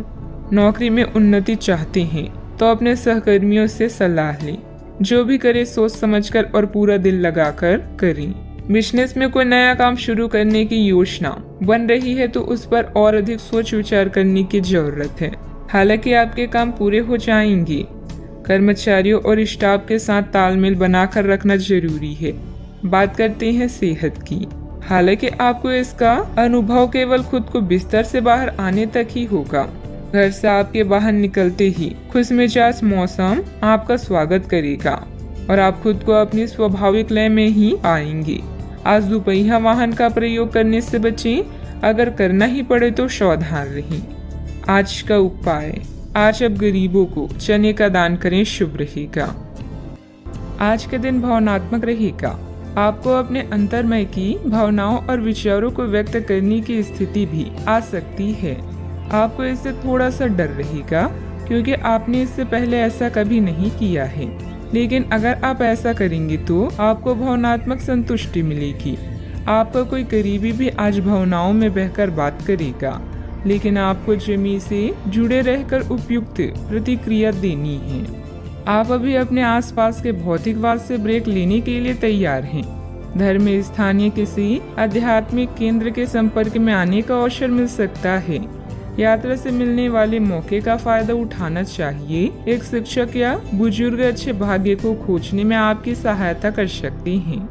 नौकरी में उन्नति चाहते हैं तो अपने सहकर्मियों से सलाह लें। जो भी करे सोच समझकर और पूरा दिल लगाकर करें। बिजनेस में कोई नया काम शुरू करने की योजना बन रही है तो उस पर और अधिक सोच विचार करने की जरूरत है। हालांकि आपके काम पूरे हो जाएंगे। कर्मचारियों और स्टाफ के साथ तालमेल बनाकर रखना जरूरी है। बात करते हैं सेहत की। हालांकि आपको इसका अनुभव केवल खुद को बिस्तर से बाहर आने तक ही होगा। घर से आपके बाहर निकलते ही खुशमिजाज मौसम आपका स्वागत करेगा और आप खुद को अपनी स्वाभाविक लय में ही पाएंगे। आज दुपहिया वाहन का प्रयोग करने से बचें। अगर करना ही पड़े तो सावधान रहें। आज का उपाय, आज अब गरीबों को चने का दान करें, शुभ रहेगा। आज के दिन भावनात्मक रहेगा। आपको अपने अंतर्मय की भावनाओं और विचारों को व्यक्त करने की स्थिति भी आ सकती है। आपको इससे थोड़ा सा डर रहेगा क्योंकि आपने इससे पहले ऐसा कभी नहीं किया है, लेकिन अगर आप ऐसा करेंगे तो आपको भावनात्मक संतुष्टि मिलेगी। आपका कोई करीबी भी आज भावनाओं में बहकर बात करेगा, लेकिन आपको जमी से जुड़े रहकर उपयुक्त प्रतिक्रिया देनी है। आप अभी अपने आसपास के भौतिकवाद से ब्रेक लेने के लिए तैयार हैं। धर्म में स्थानीय किसी आध्यात्मिक केंद्र के संपर्क में आने का अवसर मिल सकता है। यात्रा से मिलने वाले मौके का फायदा उठाना चाहिए। एक शिक्षक या बुजुर्ग अच्छे भाग्य को खोजने में आपकी सहायता कर सकते हैं।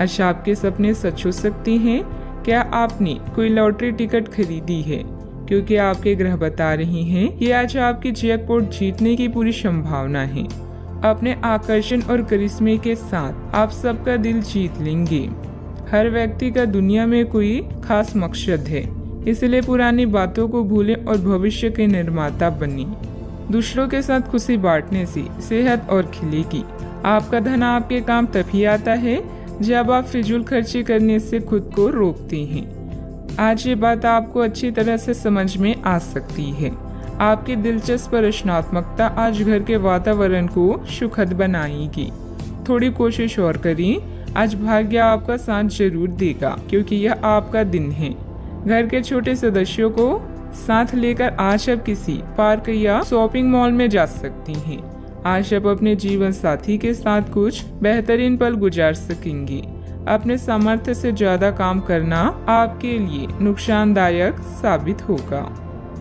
आज आपके सपने सच हो सकते हैं। क्या आपने कोई लॉटरी टिकट खरीदी है? क्योंकि आपके ग्रह बता रही हैं कि आज आपकी जैकपॉट जीतने की पूरी संभावना है। अपने आकर्षण और करिश्मे के साथ आप सबका दिल जीत लेंगे। हर व्यक्ति का दुनिया में कोई खास मकसद है, इसलिए पुरानी बातों को भूलें और भविष्य के निर्माता बनें। दूसरों के साथ खुशी बांटने से सेहत और खिलेगी। आपका धन आपके काम तभी आता है जब आप फिजूल खर्ची करने से खुद को रोकते हैं। आज ये बात आपको अच्छी तरह से समझ में आ सकती है। आपकी दिलचस्प रचनात्मकता आज घर के वातावरण को सुखद बनाएगी। थोड़ी कोशिश और करें। आज भाग्य आपका साथ जरूर देगा क्योंकि यह आपका दिन है। घर के छोटे सदस्यों को साथ लेकर आज आप किसी पार्क या शॉपिंग मॉल में जा सकती हैं। आज आप अपने जीवन साथी के साथ कुछ बेहतरीन पल गुजार सकेंगे। अपने सामर्थ्य से ज्यादा काम करना आपके लिए नुकसानदायक साबित होगा।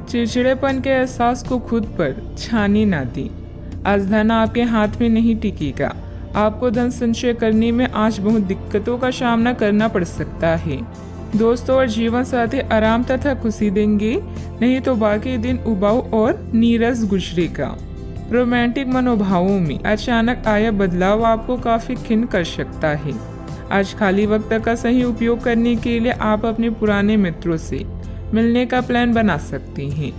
चिड़चिड़ेपन के एहसास को खुद पर छाने ना दें। आज धन आपके हाथ में नहीं टिकेगा। आपको धन संचय करने में आज बहुत दिक्कतों का सामना करना पड़ सकता है। दोस्तों और जीवन साथी आराम तथा खुशी देंगे, नहीं तो बाकी दिन उबाऊ और नीरस गुजरेगा। रोमांटिक मनोभावों में अचानक आया बदलाव आपको काफी खिन्न कर सकता है। आज खाली वक्त का सही उपयोग करने के लिए आप अपने पुराने मित्रों से मिलने का प्लान बना सकते हैं।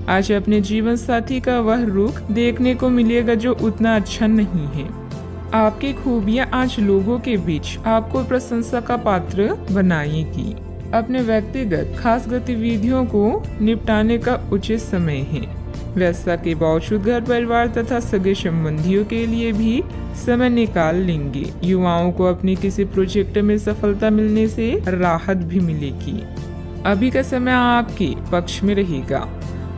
आज अपने जीवन साथी का वह रुख देखने को मिलेगा जो उतना अच्छा नहीं है। आपकी खूबियां आज लोगों के बीच आपको प्रशंसा का पात्र बनाएगी। अपने व्यक्तिगत खास गतिविधियों को निपटाने का उचित समय है। व्यस्तता के बावजूद घर परिवार तथा सगे संबंधियों के लिए भी समय निकाल लेंगे। युवाओं को अपने किसी प्रोजेक्ट में सफलता मिलने से राहत भी मिलेगी। अभी का समय आपके पक्ष में रहेगा।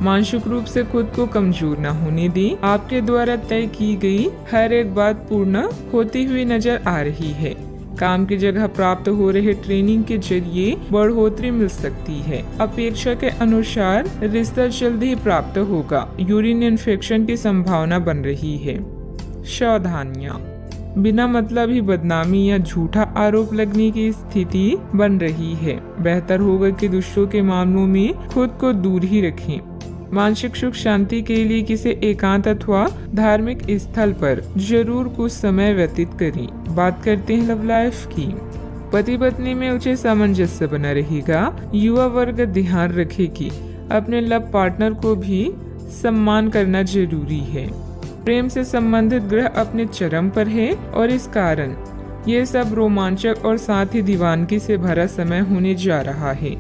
मानसिक रूप से खुद को कमजोर न होने दें। आपके द्वारा तय की गई हर एक बात पूर्ण होती हुई नजर आ रही है। काम की जगह प्राप्त हो रहे ट्रेनिंग के जरिए बढ़ोतरी मिल सकती है। अपेक्षा के अनुसार रिश्ता जल्दी ही प्राप्त होगा। यूरिन इन्फेक्शन की संभावना बन रही है। सावधानियां, बिना मतलब ही बदनामी या झूठा आरोप लगने की स्थिति बन रही है। बेहतर होगा कि दूसरों के मामलों में खुद को दूर ही रखें। मानसिक सुख शांति के लिए किसी एकांत अथवा धार्मिक स्थल पर जरूर कुछ समय व्यतीत करें। बात करते हैं लव लाइफ की। पति पत्नी में उचित सामंजस्य बना रहेगा। युवा वर्ग ध्यान रखे कि अपने लव पार्टनर को भी सम्मान करना जरूरी है। प्रेम से संबंधित ग्रह अपने चरम पर है और इस कारण ये सब रोमांचक और साथ ही दीवानगी से भरा समय होने जा रहा है।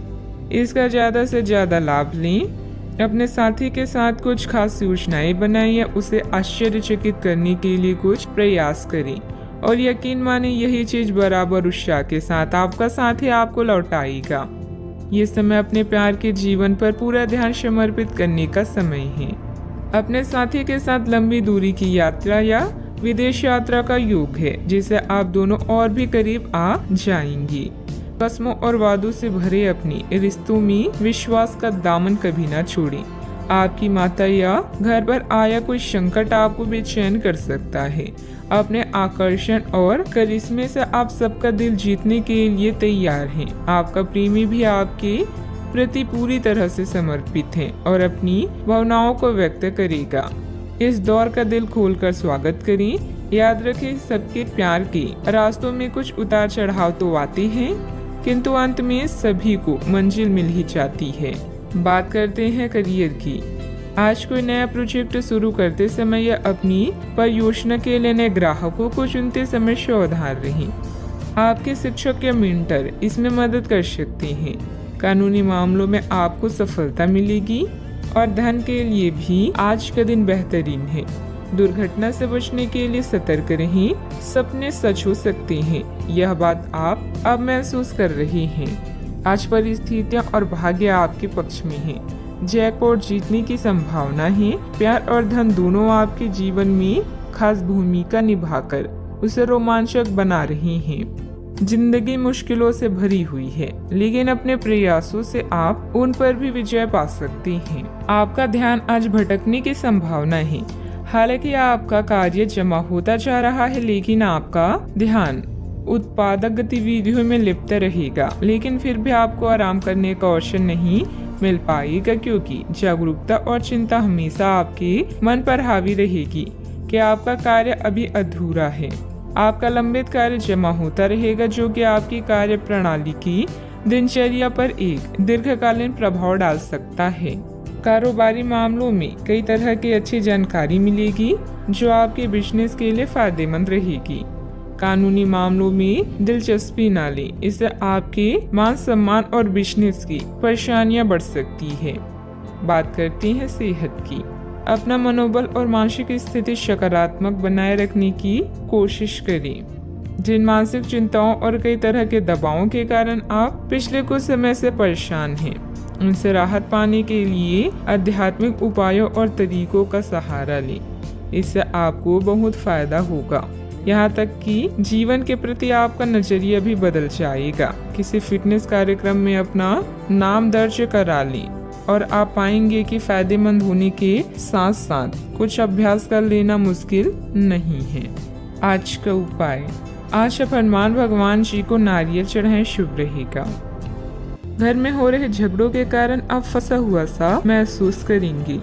इसका ज्यादा से ज्यादा लाभ लें। अपने साथी के साथ कुछ खास योजनाएं बनाएं या उसे आश्चर्यचकित करने के लिए कुछ प्रयास करें और यकीन माने यही चीज बराबर उत्साह के साथ आपका साथी आपको लौटाएगा। ये समय अपने प्यार के जीवन पर पूरा ध्यान समर्पित करने का समय है। अपने साथी के साथ लंबी दूरी की यात्रा या विदेश यात्रा का योग है, जिससे आप दोनों और भी करीब आ जाएंगी। कसमों और वादों से भरे अपने रिश्तों में विश्वास का दामन कभी ना छोड़ें। आपकी माता या घर पर आया कोई संकट आपको बेचैन कर सकता है। अपने आकर्षण और करिश्मे से आप सबका दिल जीतने के लिए तैयार हैं। आपका प्रेमी भी आपके प्रति पूरी तरह से समर्पित है और अपनी भावनाओं को व्यक्त करेगा। इस दौर का दिल खोलकर स्वागत करें। याद रखें, सबके प्यार के रास्तों में कुछ उतार चढ़ाव तो आते हैं, किंतु अंत में सभी को मंजिल मिल ही जाती है। बात करते हैं करियर की। आज कोई नया प्रोजेक्ट शुरू करते समय या अपनी परियोजना के लिए नए ग्राहकों को चुनते समय सावधान रहें। आपके शिक्षक या मेंटर इसमें मदद कर सकते हैं। कानूनी मामलों में आपको सफलता मिलेगी और धन के लिए भी आज का दिन बेहतरीन है। दुर्घटना से बचने के लिए सतर्क रहें। सपने सच हो सकते हैं, यह बात आप अब महसूस कर रहे हैं। आज परिस्थितियां और भाग्य आपके पक्ष में है। जैकपॉट जीतने की संभावना है। प्यार और धन दोनों आपके जीवन में खास भूमिका निभाकर उसे रोमांचक बना रहे हैं। जिंदगी मुश्किलों से भरी हुई है, लेकिन अपने प्रयासों से आप उन पर भी विजय पा सकते हैं। आपका ध्यान आज भटकने की संभावना है। हालांकि आपका कार्य जमा होता जा रहा है, लेकिन आपका ध्यान उत्पादक गतिविधियों में लिप्त रहेगा। लेकिन फिर भी आपको आराम करने का अवसर नहीं मिल पाएगा, क्योंकि जागरूकता और चिंता हमेशा आपके मन पर हावी रहेगी कि आपका कार्य अभी अधूरा है। आपका लंबित कार्य जमा होता रहेगा, जो कि आपकी कार्य प्रणाली की दिनचर्या पर एक दीर्घकालीन प्रभाव डाल सकता है। कारोबारी मामलों में कई तरह की अच्छी जानकारी मिलेगी, जो आपके बिजनेस के लिए फायदेमंद रहेगी। कानूनी मामलों में दिलचस्पी न लें, इससे आपके मान सम्मान और बिजनेस की परेशानियां बढ़ सकती है। बात करते हैं सेहत की। अपना मनोबल और मानसिक स्थिति सकारात्मक बनाए रखने की कोशिश करें। जिन मानसिक चिंताओं और कई तरह के दबावों के कारण आप पिछले कुछ समय से परेशान हैं, उनसे राहत पाने के लिए आध्यात्मिक उपायों और तरीकों का सहारा लें। इससे आपको बहुत फायदा होगा। यहाँ तक कि जीवन के प्रति आपका नजरिया भी बदल जाएगा। किसी फिटनेस कार्यक्रम में अपना नाम दर्ज करा लें और आप पाएंगे कि फायदेमंद होने के साथ साथ कुछ अभ्यास कर लेना मुश्किल नहीं है। आज का उपाय, आज आप हनुमान भगवान जी को नारियल चढ़ाएं, शुभ रहेगा। घर में हो रहे झगड़ों के कारण आप फंसा हुआ सा महसूस करेंगे।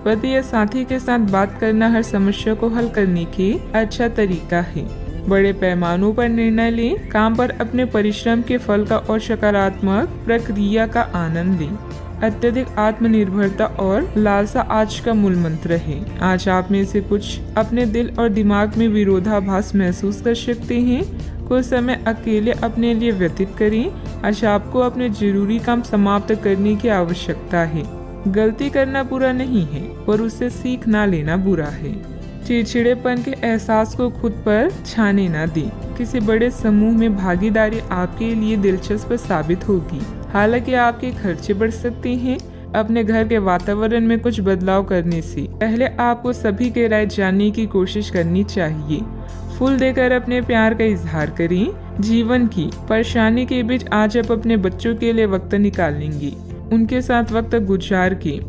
पति या साथी के साथ बात करना हर समस्या को हल करने की अच्छा तरीका है। बड़े पैमानों पर निर्णय लें। काम पर अपने परिश्रम के फल का और सकारात्मक प्रक्रिया का आनंद लें। अत्यधिक आत्मनिर्भरता और लालसा आज का मूल मंत्र है। आज आप में से कुछ अपने दिल और दिमाग में विरोधाभास महसूस कर सकते हैं। कुछ समय अकेले अपने लिए व्यतीत करें। आज आपको अपने जरूरी काम समाप्त करने की आवश्यकता है। गलती करना बुरा नहीं है, पर उससे सीख ना लेना बुरा है। चिड़चिड़ेपन के एहसास को खुद पर छाने ना दें। किसी बड़े समूह में भागीदारी आपके लिए दिलचस्प साबित होगी। हालांकि आपके खर्चे बढ़ सकते हैं। अपने घर के वातावरण में कुछ बदलाव करने से पहले आपको सभी की राय जानने की कोशिश करनी चाहिए। फूल देकर अपने प्यार का इजहार करें। जीवन की परेशानी के बीच आज आप अपने बच्चों के लिए वक्त निकालेंगे। उनके साथ वक्त गुजार के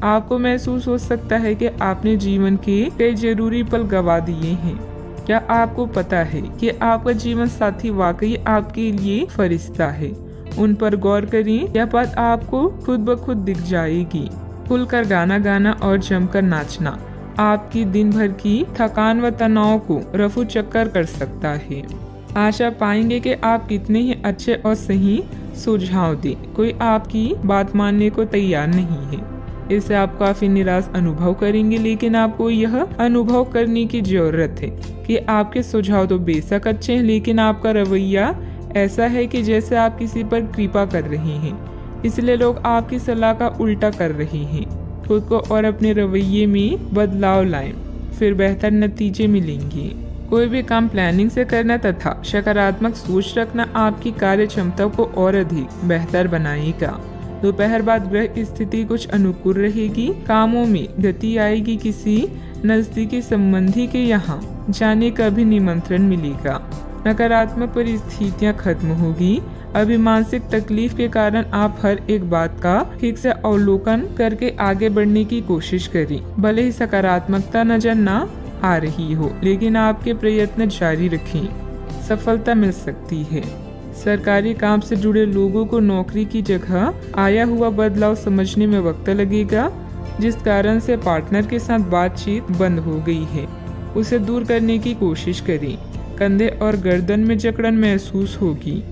आपको महसूस हो सकता है कि आपने जीवन के कई जरूरी पल गवा दिए हैं। क्या आपको पता है कि आपका जीवन साथी वाकई आपके लिए फरिश्ता है? उन पर गौर करें। यह बात आपको खुद ब खुद दिख जाएगी। खुलकर गाना गाना और जमकर नाचना आपकी दिन भर की थकान व तनाव को रफू चक्कर कर सकता है। आज आप पाएंगे कि आप कितने ही अच्छे और सही सुझाव दें, कोई आपकी बात मानने को तैयार नहीं है। इससे आप काफी निराश अनुभव करेंगे, लेकिन आपको यह अनुभव करने की जरूरत है कि आपके सुझाव तो बेशक अच्छे हैं, लेकिन आपका रवैया ऐसा है कि जैसे आप किसी पर कृपा कर रहे हैं, इसलिए लोग आपकी सलाह का उल्टा कर रहे हैं। खुद को और अपने रवैये में बदलाव लाएं, फिर बेहतर नतीजे मिलेंगे। कोई भी काम प्लानिंग से करना तथा सकारात्मक सोच रखना आपकी कार्य क्षमता को और अधिक बेहतर बनाएगा। दोपहर बाद ग्रह स्थिति कुछ अनुकूल रहेगी। कामों में गति आएगी। किसी नजदीकी संबंधी के यहाँ जाने का भी निमंत्रण मिलेगा। नकारात्मक परिस्थितियाँ खत्म होगी। अभी मानसिक तकलीफ के कारण आप हर एक बात का ठीक से अवलोकन करके आगे बढ़ने की कोशिश करें। भले ही सकारात्मकता नजर न आ रही हो, लेकिन आपके प्रयत्न जारी रखें, सफलता मिल सकती है। सरकारी काम से जुड़े लोगों को नौकरी की जगह आया हुआ बदलाव समझने में वक्त लगेगा। जिस कारण से पार्टनर के साथ बातचीत बंद हो गई है, उसे दूर करने की कोशिश करें। कंधे और गर्दन में जकड़न महसूस होगी।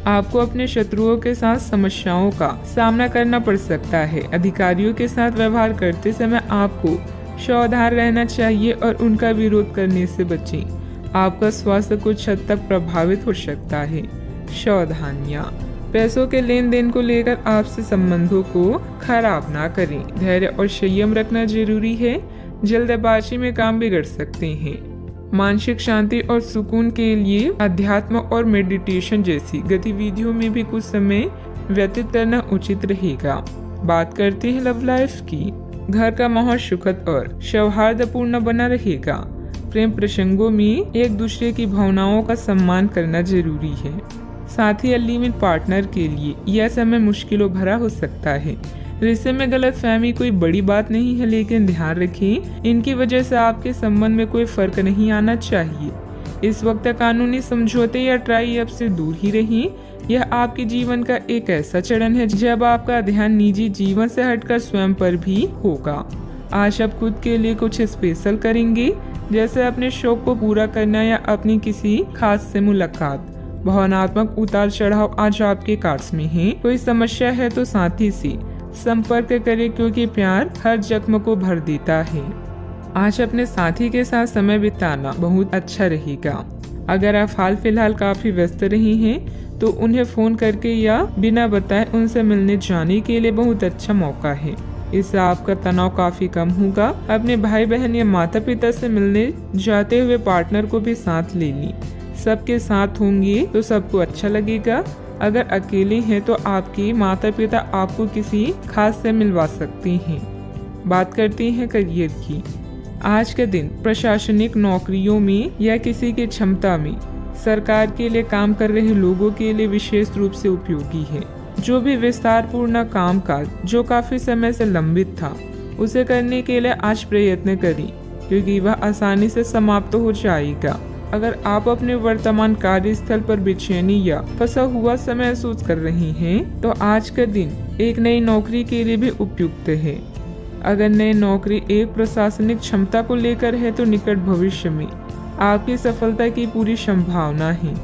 आपको अपने शत्रुओं के साथ समस्याओं का सामना करना पड़ सकता है। अधिकारियों के साथ व्यवहार करते समय आपको सावधान रहना चाहिए और उनका विरोध करने से बचें। आपका स्वास्थ्य कुछ हद तक प्रभावित हो सकता है। सावधानियां। पैसों के लेन देन को लेकर आपसे संबंधों को खराब ना करें। धैर्य और संयम रखना जरूरी है। जल्दबाजी में काम बिगड़ सकते हैं। मानसिक शांति और सुकून के लिए अध्यात्म और मेडिटेशन जैसी गतिविधियों में भी कुछ समय व्यतीत करना उचित रहेगा। बात करते हैं लव लाइफ की। घर का माहौल सुखद और सौहार्दपूर्ण बना रहेगा। प्रेम प्रसंगों में एक दूसरे की भावनाओं का सम्मान करना जरूरी है। साथ ही लिव-इन पार्टनर के लिए यह समय मुश्किलों भरा हो सकता है। रिश्ते में गलतफहमी कोई बड़ी बात नहीं है, लेकिन ध्यान रखें, इनकी वजह से आपके संबंध में कोई फर्क नहीं आना चाहिए। इस वक्त कानूनी समझौते या ट्राई अप से दूर ही रहें। यह आपके जीवन का एक ऐसा चरण है जब आपका ध्यान निजी जीवन से हटकर स्वयं पर भी होगा। आज आप खुद के लिए कुछ स्पेशल करेंगे, जैसे अपने शौक को पूरा करना या अपनी किसी खास से मुलाकात। भावनात्मक उतार चढ़ाव आज आपके कार्ड्स में है। कोई समस्या है तो साथी से संपर्क करें, क्योंकि प्यार हर जख्म को भर देता है। आज अपने साथी के साथ समय बिताना बहुत अच्छा रहेगा। अगर आप हाल फिलहाल काफी व्यस्त रही हैं, तो उन्हें फोन करके या बिना बताए उनसे मिलने जाने के लिए बहुत अच्छा मौका है। इससे आपका तनाव काफी कम होगा। अपने भाई बहन या माता पिता से मिलने जाते हुए पार्टनर को भी साथ ले ली। सबके साथ होंगे तो सबको अच्छा लगेगा। अगर अकेले हैं तो आपके माता पिता आपको किसी खास से मिलवा सकते हैं। बात करते हैं करियर की। आज के दिन प्रशासनिक नौकरियों में या किसी की क्षमता में सरकार के लिए काम कर रहे लोगों के लिए विशेष रूप से उपयोगी है। जो भी विस्तारपूर्ण कामकाज जो काफी समय से लंबित था, उसे करने के लिए आज प्रयत्न करें, क्योंकि वह आसानी से समाप्त हो जाएगा। अगर आप अपने वर्तमान कार्यस्थल पर बेचैनी या फंसा हुआ समय महसूस कर रहे हैं, तो आज का दिन एक नई नौकरी के लिए भी उपयुक्त है। अगर नई नौकरी एक प्रशासनिक क्षमता को लेकर है, तो निकट भविष्य में आपकी सफलता की पूरी संभावना है।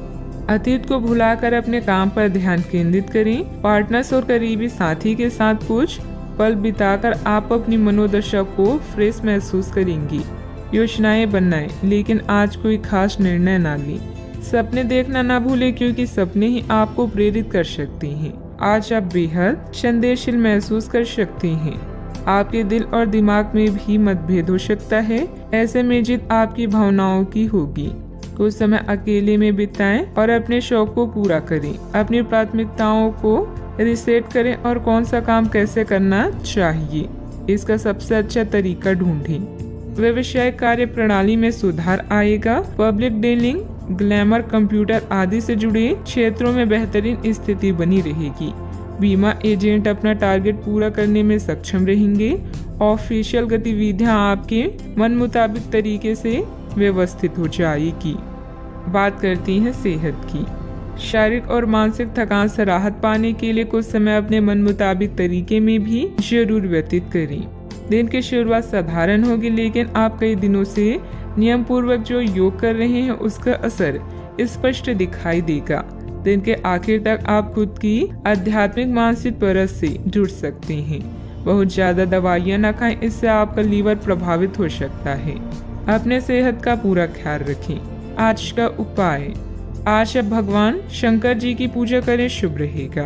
अतीत को भुलाकर अपने काम पर ध्यान केंद्रित करें। पार्टनर्स और करीबी साथी के साथ कुछ पल बिताकर आप अपनी मनोदशा को फ्रेश महसूस करेंगी। योजनाएं बनाएं, लेकिन आज कोई खास निर्णय ना लें। सपने देखना ना भूलें, क्योंकि सपने ही आपको प्रेरित कर सकते हैं। आज आप बेहद संवेदनशील महसूस कर सकते हैं। आपके दिल और दिमाग में भी मतभेद हो सकता है। ऐसे में जीत आपकी भावनाओं की होगी। कुछ समय अकेले में बिताएं और अपने शौक को पूरा करें। अपनी प्राथमिकताओं को रिसेट करें और कौन सा काम कैसे करना चाहिए, इसका सबसे अच्छा तरीका ढूंढें। व्यावसायिक कार्य प्रणाली में सुधार आएगा। पब्लिक डीलिंग, ग्लैमर, कंप्यूटर आदि से जुड़े क्षेत्रों में बेहतरीन स्थिति बनी रहेगी। बीमा एजेंट अपना टारगेट पूरा करने में सक्षम रहेंगे। ऑफिशियल गतिविधियां आपके मन मुताबिक तरीके से व्यवस्थित हो जाएगी। बात करती हैं सेहत की। शारीरिक और मानसिक थकान से राहत पाने के लिए कुछ समय अपने मन मुताबिक तरीके में भी जरूर व्यतीत करें। दिन की शुरुआत साधारण होगी, लेकिन आप कई दिनों से नियम पूर्वक जो योग कर रहे हैं उसका असर स्पष्ट दिखाई देगा। दिन के आखिर तक आप खुद की आध्यात्मिक मानसिक परत से जुड़ सकते हैं। बहुत ज्यादा दवाइयां न खाएं, इससे आपका लीवर प्रभावित हो सकता है। अपने सेहत का पूरा ख्याल रखें। आज का उपाय, आज आप भगवान शंकर जी की पूजा करें, शुभ रहेगा।